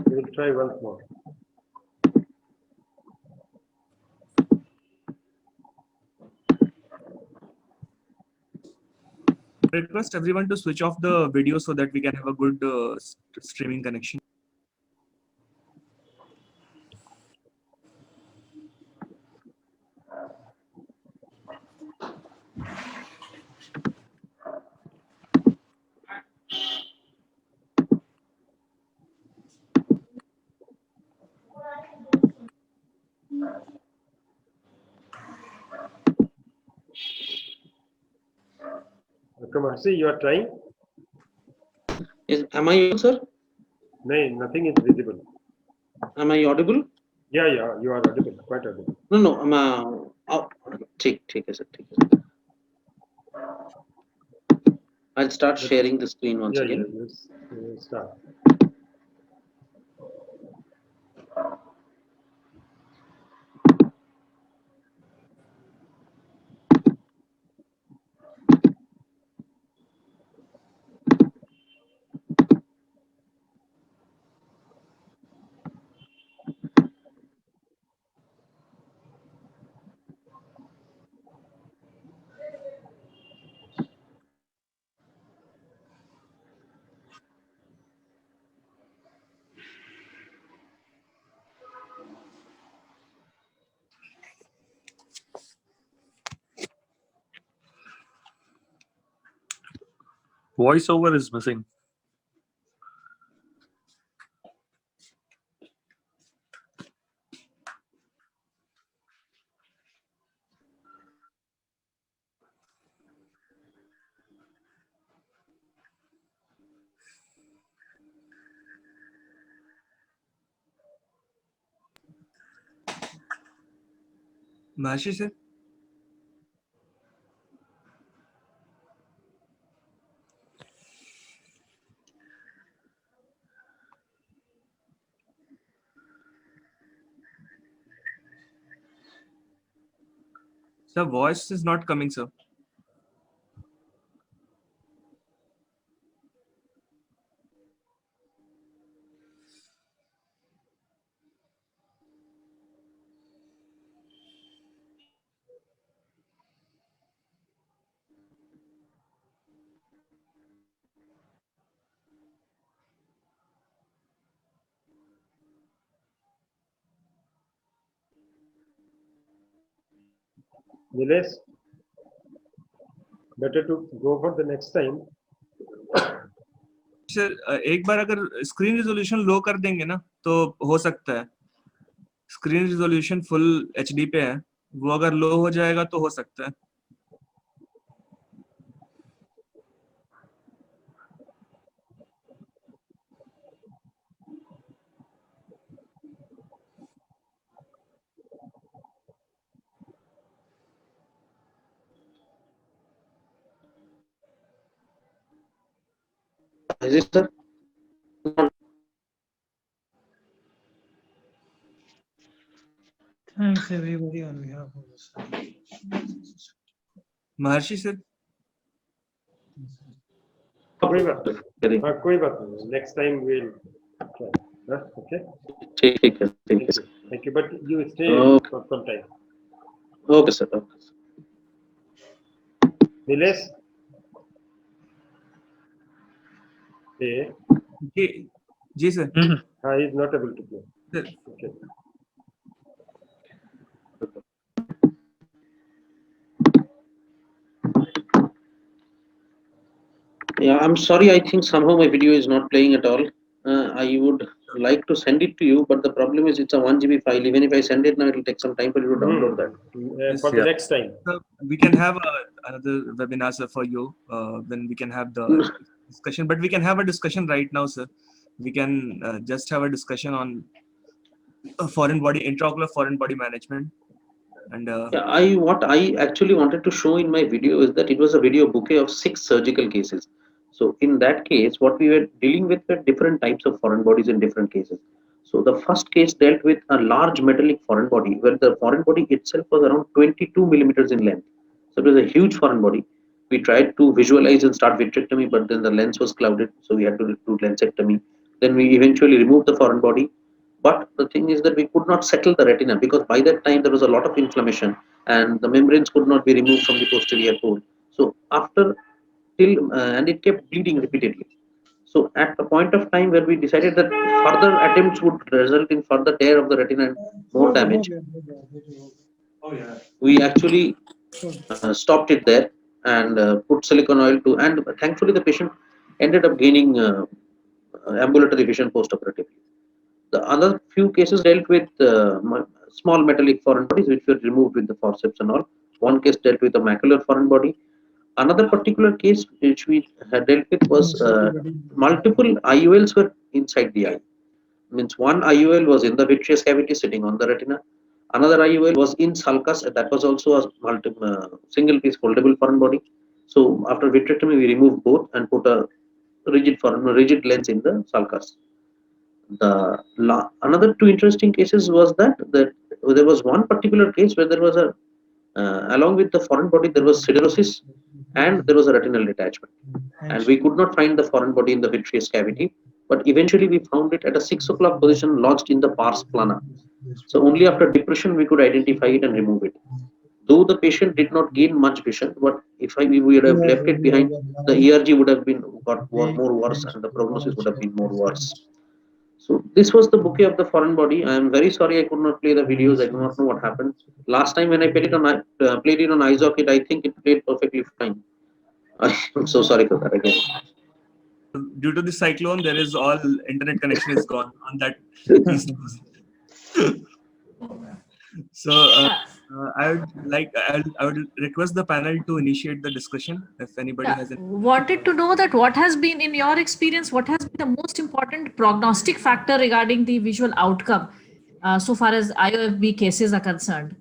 We will try once more. Request everyone to switch off the video so that we can have a good streaming connection. Dr. Mahasi, you are trying? Am I audible, sir? No, nothing is visible. Am I audible? Yeah, you are audible, quite audible. No, ठीक है sir, ठीक है. I'll start sharing the screen once again. Yes, start. Voiceover is missing. Maharshi sir. Sir, voice is not coming, sir. Nilesh, better to go for the next time. Sir एक बार अगर screen resolution लो कर देंगे ना तो हो सकता है. Screen resolution full HD पे है, वो अगर लो हो जाएगा तो हो सकता है. Is it, sir? Thanks everybody on behalf of the site. Maharshi sir. कोई बात नहीं. Next time we'll try. Okay. ठीक है. Thank you. But you stay for some time. Okay, sir. Nilesh. Hey. जी sir. He is not able to play. Sir. Okay. Yeah, I'm sorry. I think somehow my video is not playing at all. I would like to send it to you, but the problem is it's a 1 GB file. Even if I send it now, it will take some time for you to download that. For the next time. We can have another webinar, sir, for you. Then we can have the discussion. But we can have a discussion right now, sir. We can just have a discussion on foreign body, intraocular foreign body management. And what I actually wanted to show in my video is that it was a video bouquet of 6 surgical cases. So in that case, what we were dealing with were different types of foreign bodies in different cases. So the first case dealt with a large metallic foreign body where the foreign body itself was around 22 millimeters in length. So it was a huge foreign body. We tried to visualize and start vitrectomy, but then the lens was clouded, so we had to do lensectomy. Then we eventually removed the foreign body. But the thing is that we could not settle the retina because by that time there was a lot of inflammation and the membranes could not be removed from the posterior pole. So and it kept bleeding repeatedly. So at the point of time where we decided that further attempts would result in further tear of the retina and more damage, we actually stopped it there and put silicone oil to, and thankfully the patient ended up gaining ambulatory vision post-operatively. The other few cases dealt with small metallic foreign bodies which were removed with the forceps and all. One case dealt with a macular foreign body. Another particular case which we had dealt with was multiple IOLs were inside the eye. Means one IOL was in the vitreous cavity sitting on the retina. Another IOL was in sulcus, and that was also a single piece foldable foreign body. So after vitrectomy, we removed both and put a rigid lens in the sulcus. Another 2 interesting cases was that there was one particular case where there was along with the foreign body there was siderosis and there was a retinal detachment, and we could not find the foreign body in the vitreous cavity, but eventually we found it at a 6 o'clock position lodged in the pars plana. So only after depression we could identify it and remove it. Though the patient did not gain much vision, but if we would have left it behind, the ERG would have got more worse and the prognosis would have been more worse. So this was the bouquet of the foreign body. I am very sorry I could not play the videos. I do not know what happened. Last time when I played it on iSocket, I think it played perfectly fine. I'm so sorry for that again. Due to the cyclone, there is all internet connection is gone on that east coast. So I would request the panel to initiate the discussion if anybody has any. Wanted to know that what has been, in your experience, what has been the most important prognostic factor regarding the visual outcome so far as IOFB cases are concerned?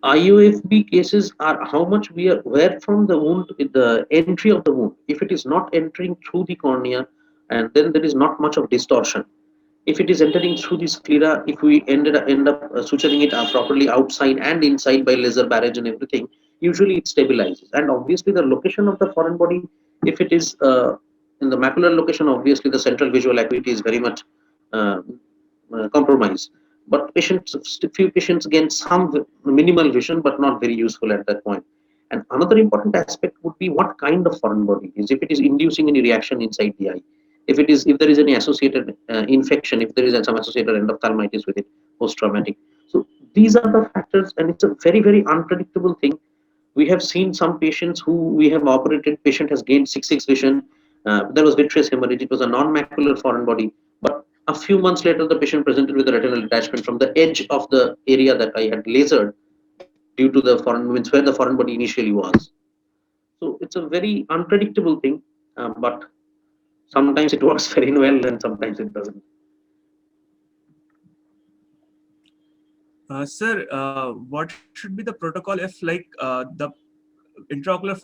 IOFB cases are how much we are where from the wound, the entry of the wound. If it is not entering through the cornea, and then there is not much of distortion. If it is entering through the sclera, if we end up suturing it properly outside and inside by laser barrage and everything, usually it stabilizes. And obviously the location of the foreign body, if it is in the macular location, obviously the central visual acuity is very much compromised. But few patients gain some minimal vision, but not very useful at that point. And another important aspect would be what kind of foreign body is, if it is inducing any reaction inside the eye. If there is any associated infection, if there is some associated endophthalmitis with it, post-traumatic. So these are the factors, and it's a very, very unpredictable thing. We have seen some patients who we have operated, patient has gained 6/6 vision. There was vitreous hemorrhage. It was a non-macular foreign body. But a few months later, the patient presented with a retinal detachment from the edge of the area that I had lasered due to the foreign movements where the foreign body initially was. So it's a very unpredictable thing, but sometimes it works very well and sometimes it doesn't. Sir, what should be the protocol if the intraocular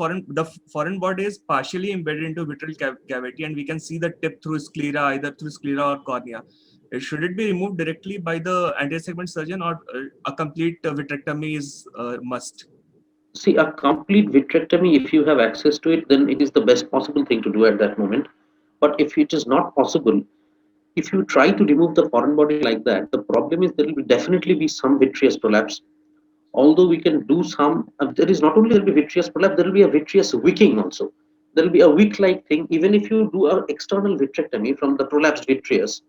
foreign body is partially embedded into vitreal cavity and we can see the tip through sclera, either through sclera or cornea? Should it be removed directly by the anterior segment surgeon, or a complete vitrectomy is must? See, a complete vitrectomy, if you have access to it, then it is the best possible thing to do at that moment. But if it is not possible, if you try to remove the foreign body like that, the problem is there will definitely be some vitreous prolapse. Although we can do some, there is not only there will be vitreous prolapse, there will be a vitreous wicking also. There will be a wick-like thing. Even if you do an external vitrectomy from the prolapsed vitreous,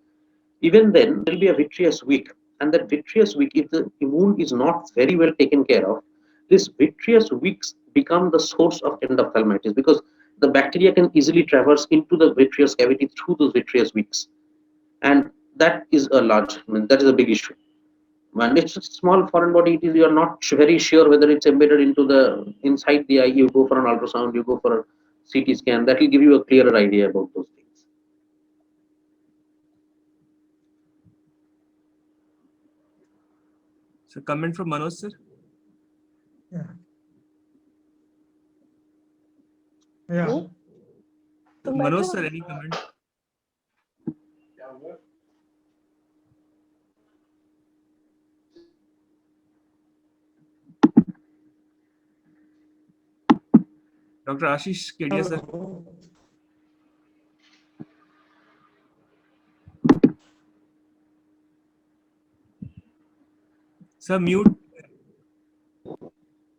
even then there will be a vitreous wick. And that vitreous wick, if the wound is not very well taken care of, this vitreous wicks become the source of endophthalmitis, because the bacteria can easily traverse into the vitreous cavity through those vitreous wicks. And that is that is a big issue. When it's a small foreign body, you are not very sure whether it's embedded into inside the eye. You go for an ultrasound, you go for a CT scan. That will give you a clearer idea about those things. So, comment from Manoj, sir. Yeah. Manoj, sir, any comment? Dr. Ashish Kedia, sir. Sir, mute.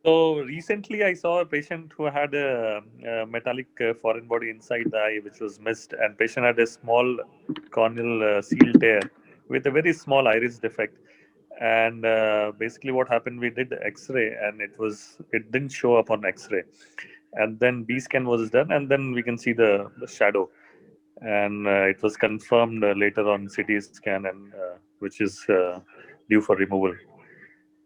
So recently I saw a patient who had a metallic foreign body inside the eye, which was missed, and patient had a small corneal seal tear with a very small iris defect. And basically what happened, we did the X-ray and it didn't show up on X-ray. And then B scan was done, and then we can see the shadow. And it was confirmed later on CT scan, and which is due for removal.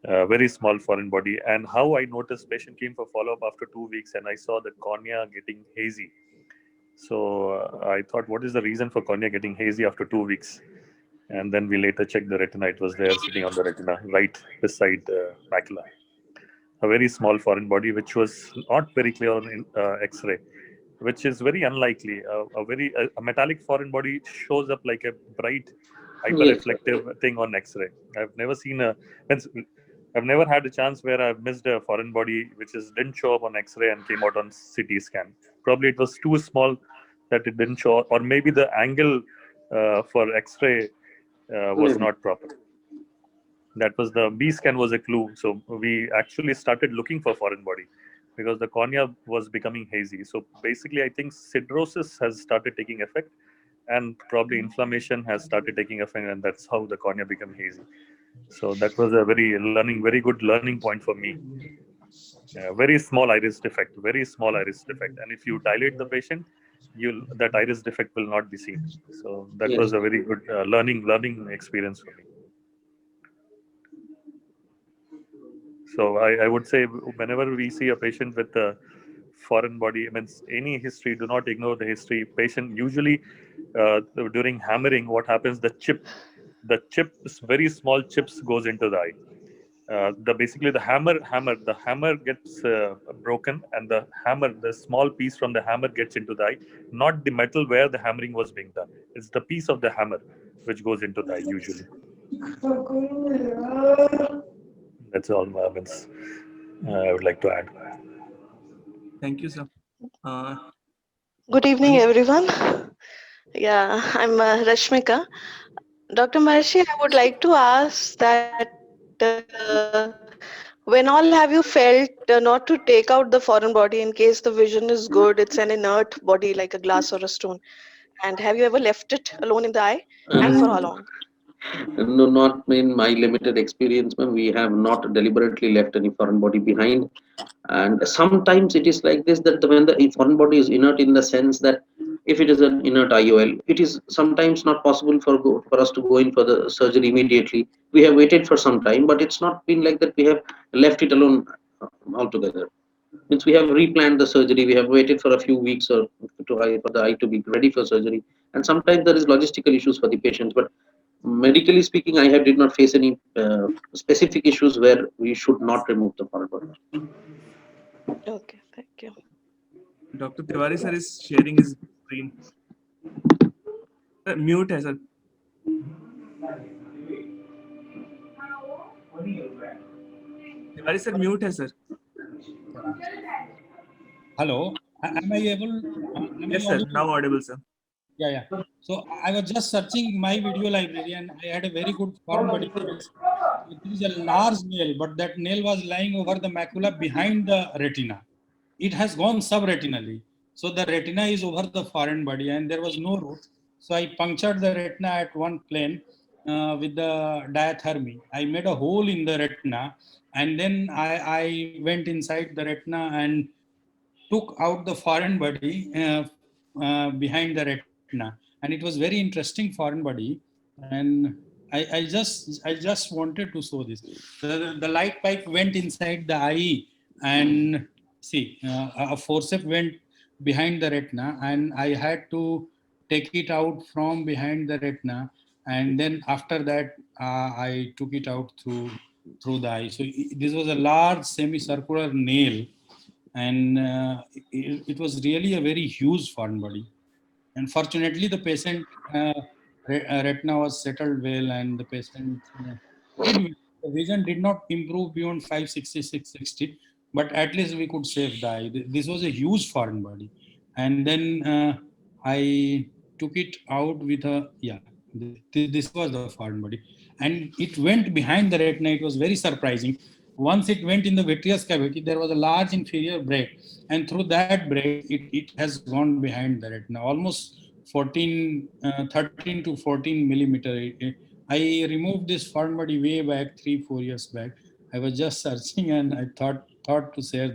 Very small foreign body. And how I noticed, patient came for follow-up after 2 weeks, and I saw the cornea getting hazy. So I thought, what is the reason for cornea getting hazy after 2 weeks? And then we later checked the retina. It was there sitting on the retina, right beside the macula. A very small foreign body, which was not very clear on X-ray, which is very unlikely. A metallic foreign body shows up like a bright, hyper-reflective thing on X-ray. I've never had a chance where I've missed a foreign body which didn't show up on X-ray and came out on CT scan. Probably it was too small that it didn't show, or maybe the angle for X-ray was not proper. That was the B scan was a clue. So we actually started looking for foreign body because the cornea was becoming hazy. So basically, I think sidrosis has started taking effect, and probably inflammation has started taking effect, and that's how the cornea became hazy. So that was a very good learning point for me. Very small iris defect, very small iris defect. And if you dilate the patient, that iris defect will not be seen. So that Yes. was a very good learning experience for me. So I would say whenever we see a patient with a foreign body, means any history, do not ignore the history. Patient usually during hammering, what happens? The chips, very small chips goes into the eye. Basically the hammer gets broken, and the small piece from the hammer gets into the eye, not the metal where the hammering was being done. It's the piece of the hammer which goes into the eye usually. That's all I would like to add. Thank you, sir. Good evening, everyone. Yeah, I'm Rashmika. Dr. Maharshi, I would like to ask that when all have you felt not to take out the foreign body in case the vision is good, it's an inert body like a glass or a stone? And have you ever left it alone in the eye? And for how long? No, not in my limited experience, ma'am. We have not deliberately left any foreign body behind. And sometimes it is like this, that when the foreign body is inert, in the sense that if it is an inert IOL, it is sometimes not possible for us to go in for the surgery immediately. We have waited for some time, but it's not been like that we have left it alone altogether. Means we have replanned the surgery, we have waited for a few weeks for the eye to be ready for surgery. And sometimes there is logistical issues for the patients, but medically speaking, I did not face any specific issues where we should not remove the foreign body. Okay, thank you. Dr. Tiwari sir is sharing his screen. Mute hai, sir. Tiwari sir, mute hai, sir. Hello, am I able? Yes, sir. Now audible, sir. Yeah. So I was just searching my video library and I had a very good foreign body case. It is a large nail, but that nail was lying over the macula behind the retina. It has gone subretinally. So the retina is over the foreign body and there was no root. So I punctured the retina at one plane with the diathermy. I made a hole in the retina and then I went inside the retina and took out the foreign body behind the retina. And it was very interesting foreign body. And I just wanted to show this. The light pipe went inside the eye and see, a forceps went behind the retina and I had to take it out from behind the retina. And then after that, I took it out through the eye. So this was a large semicircular nail and it was really a very huge foreign body. And fortunately, the patient retina was settled well, and the patient the vision did not improve beyond 560, 660, but at least we could save the eye. This was a huge foreign body. And then I took it out with this was the foreign body. And it went behind the retina. It was very surprising. Once it went in the vitreous cavity, there was a large inferior break. And through that break, it has gone behind the retina, almost 13 to 14 millimeter. I removed this foreign body way back 3-4 years back. I was just searching and I thought to share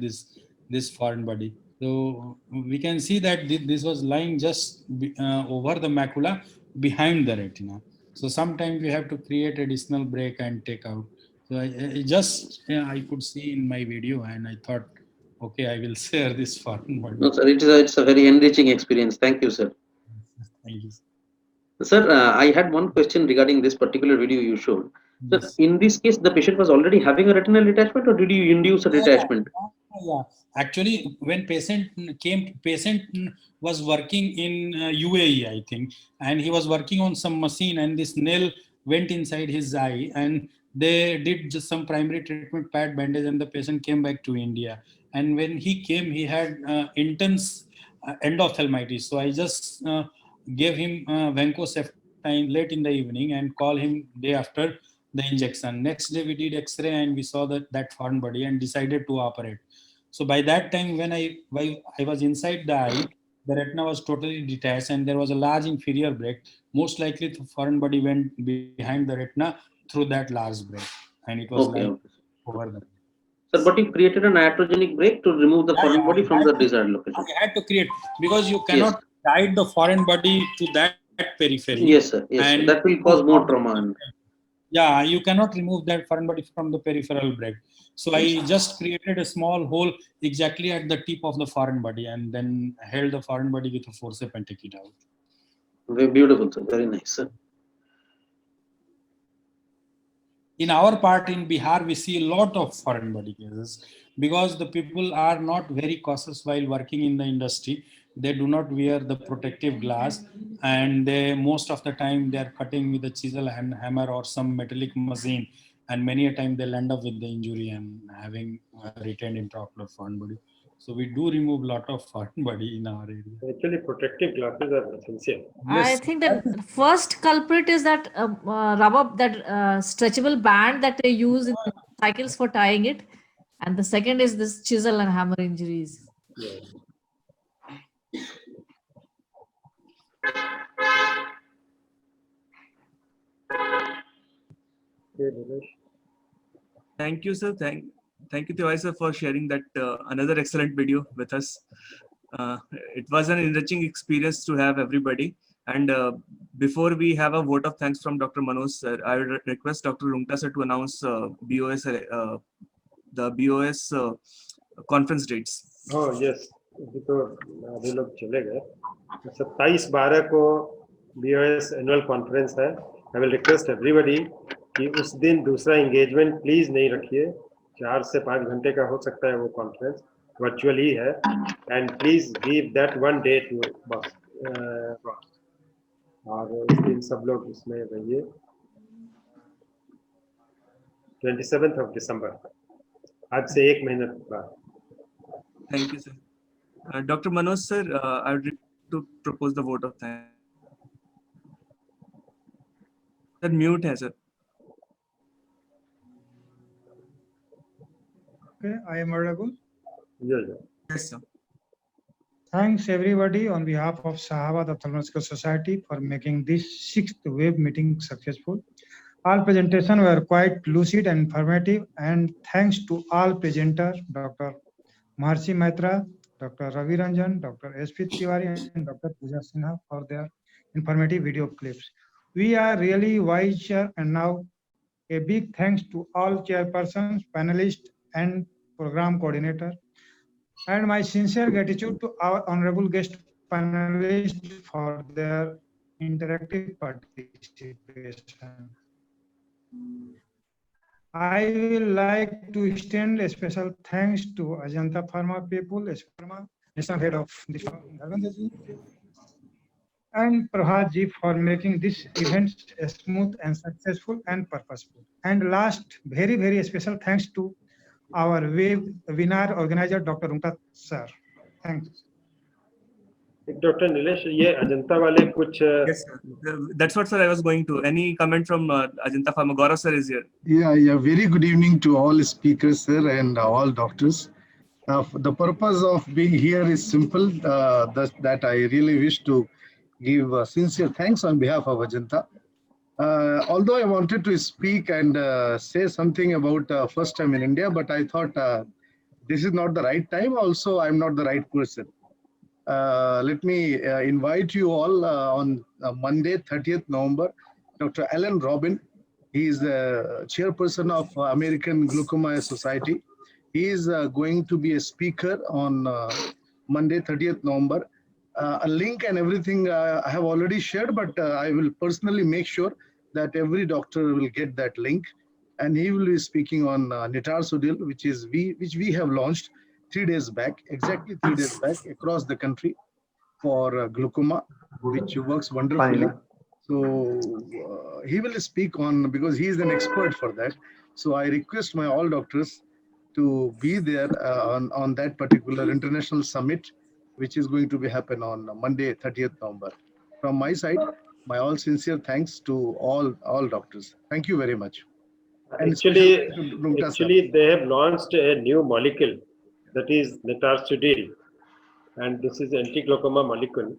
this foreign body. So we can see that this was lying just over the macula behind the retina. So sometimes we have to create additional break and take out. So I could see in my video and I thought, okay, I will share this foreign body. No, sir, it's a very enriching experience. Thank you, sir. Thank you. Sir, I had one question regarding this particular video you showed. So in this case, the patient was already having a retinal detachment, or did you induce a detachment? Yeah. Actually, when patient was working in UAE, I think, and he was working on some machine, and this nail went inside his eye, and they did just some primary treatment, pad bandage, and the patient came back to India. And when he came, he had intense endophthalmitis. So I just gave him vancomycin late in the evening and call him day after the injection. Next day we did X-ray and we saw that foreign body and decided to operate. So by that time, when I was inside the eye, the retina was totally detached and there was a large inferior break. Most likely the foreign body went behind the retina through that large break, and it was over the. Sir, but you created an iatrogenic break to remove the foreign body from the desired location. I had to create, because you cannot guide the foreign body to that periphery. Yes, sir. Yes, sir. That will cause more trauma. Yeah, you cannot remove that foreign body from the peripheral break. So I just created a small hole exactly at the tip of the foreign body and then held the foreign body with a forceps and take it out. Very beautiful, sir. Very nice, sir. In our part in Bihar, we see a lot of foreign body cases because the people are not very cautious while working in the industry. They do not wear the protective glass, and they most of the time they are cutting with a chisel and hammer or some metallic machine, and many a time they'll end up with the injury and having retained intraocular foreign body. So we do remove a lot of foreign body in our area. Actually, protective glasses are essential. I think that first culprit is that rubber, that stretchable band that they use in cycles for tying it, and the second is this chisel and hammer injuries. Yeah. Thank you, sir. Thank you, Tiwari sir, for sharing that another excellent video with us. It was an enriching experience to have everybody. And before we have a vote of thanks from Dr. Manoj sir, I would request Dr. Rungta sir to announce BOS, the BOS conference dates. Oh yes, अभी तो अभी लोग चले गए. 27/12 को BOS annual conference है. I will request everybody कि उस दिन दूसरा एंगेजमेंट प्लीज नहीं रखिए. 4 से 5 घंटे का हो सकता है वो कॉन्फ्रेंस, वर्चुअल ही है. And please give that one day to boss. और उस दिन सब लोग इसमें रहिए. 27th of December, आज से 1 महीने बाद. Thank you, sir. Dr. Manoj sir, I would like to propose the vote of thanks. Sir, mute है sir. Okay, I am audible. Yeah. Yes, sir. Thanks everybody on behalf of Shahabad Ophthalmological Society for making this 6th web meeting successful. All presentations were quite lucid and informative, and thanks to all presenters, Dr. Maharshi Maitra, Dr. Ravi Ranjan, Dr. S.P. Tiwari, and Dr. Pooja Sinha for their informative video clips. We are really wiser, and now a big thanks to all chairpersons, panelists, and program coordinator. And my sincere gratitude to our honorable guest panelists for their interactive participation. I will like to extend a special thanks to Ajanta Pharma people, National Head of the and Prabhat ji for making this event smooth and successful and purposeful. And last, very, very special thanks to our webinar organizer, Dr. Rungta sir. Thanks. Dr. Nilesh, ये अजंता वाले कुछ. Yes, sir. That's what, sir, I was going to. Any comment from Ajanta Pharma? Gaurav sir is here. Yeah. Very good evening to all speakers, sir, and all doctors. The purpose of being here is simple. That I really wish to give sincere thanks on behalf of Ajanta. Although I wanted to speak and say something about first time in India, but I thought this is not the right time. Also, I'm not the right person. Let me invite you all on Monday, 30th November, Dr. Alan Robin. He is the chairperson of American Glaucoma Society. He is going to be a speaker on Monday, 30th November. A link and everything I have already shared, but I will personally make sure that every doctor will get that link. And he will be speaking on Nitarsudil, which we have launched 3 days back, exactly 3 days back, across the country for glaucoma, which works wonderfully. So he will speak on, because he is an expert for that. So I request my all doctors to be there on that particular international summit, which is going to be happen on Monday, 30th November. From my side, my all sincere thanks to all doctors. Thank you very much. And Actually, they have launched a new molecule, that is Nitarsudil, and this is anti-glaucoma molecule,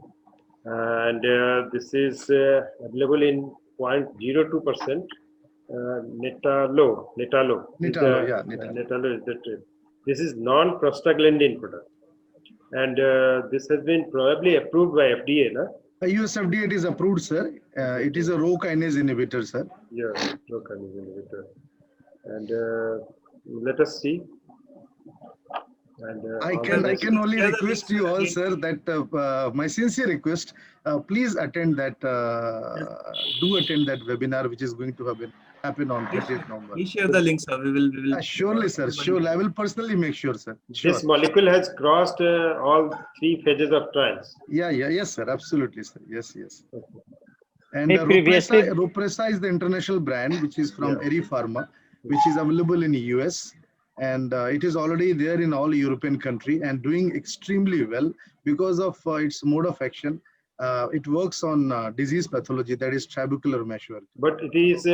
and this is available in 0.02%, Netalo. Netalo, yeah, Netalo. Netalo is the trade. This is non-prostaglandin product, and this has been probably approved by FDA, na? US FDA it is approved, sir. It is a Rho kinase inhibitor, sir. Yeah, Rho kinase inhibitor. And let us see. And I can only request you all, sir, that my sincere request, please attend that, do attend that webinar, which is going to happen on 30th November. We share the link, sir. We will. Surely, sir. Sure. I will personally make sure, sir. Sure. This molecule has crossed all 3 phases of trials. Yes, sir. Absolutely, sir. Yes. Okay. And Rupresa is the international brand, which is from Eri Pharma, which is available in the US. And it is already there in all European country and doing extremely well because of its mode of action. It works on disease pathology, that is trabecular meshwork. But it is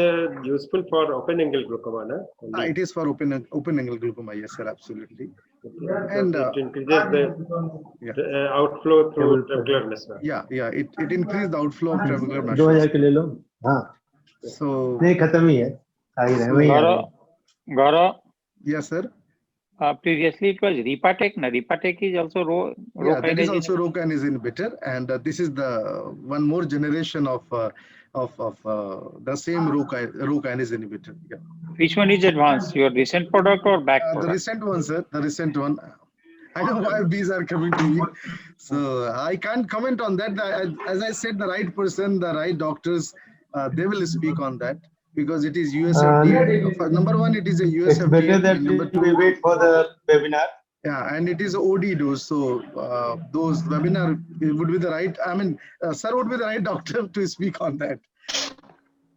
useful for open angle glaucoma, na? It is for open angle glaucoma, yes, sir, absolutely. Okay. And it increases the outflow through trabecular meshwork. Yeah, it increases the outflow of trabecular meshwork. So, Gaurav? Yes, sir. Previously it was Ripatech. Ripatech is also Rho that is also Rho kinase inhibitor, and this is the one more generation of the same Rho kinase inhibitor. Yeah. Which one is advanced? Your recent product or back product? The recent one, sir. The recent one. I know why these are coming to me, so I can't comment on that. As I said, the right person, the right doctors, they will speak on that. Because it is US FDA. Number one, it is a US FDA. Better that we wait for the webinar. Yeah, and it is OD dose. So those webinar would be the right. I mean, sir would be the right doctor to speak on that.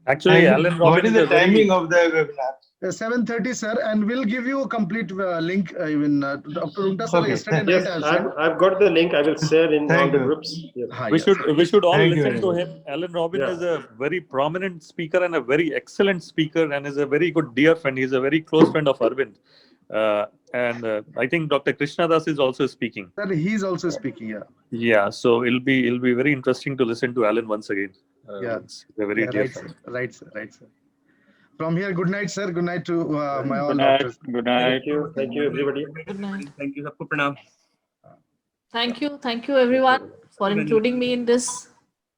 Actually, Alan Robin. What is the timing of the webinar? 7:30, sir, and we'll give you a complete link. Even Dr. Ungta sir yesterday Yes, I've got the link. I will share in all the groups. Yes. We should all listen to him. Alan Robin is a very prominent speaker and a very excellent speaker, and is a very good dear friend. He's a very close friend of Arvind. And I think Dr. Krishna Das is also speaking. Sir, he's also speaking. Yeah. Yeah. So it'll be very interesting to listen to Alan once again. It's a very dear right, friend. Right, sir. From here, good night, sir. Good night to my all Good night. doctors. Good night. Thank you, everybody. Good night. Thank you. Sabko pranam. Thank you everyone for including me in this.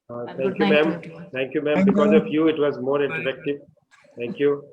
And Thank good you, night to ma'am. everyone. Thank you, ma'am. Because of you, it was more interactive. Thank you.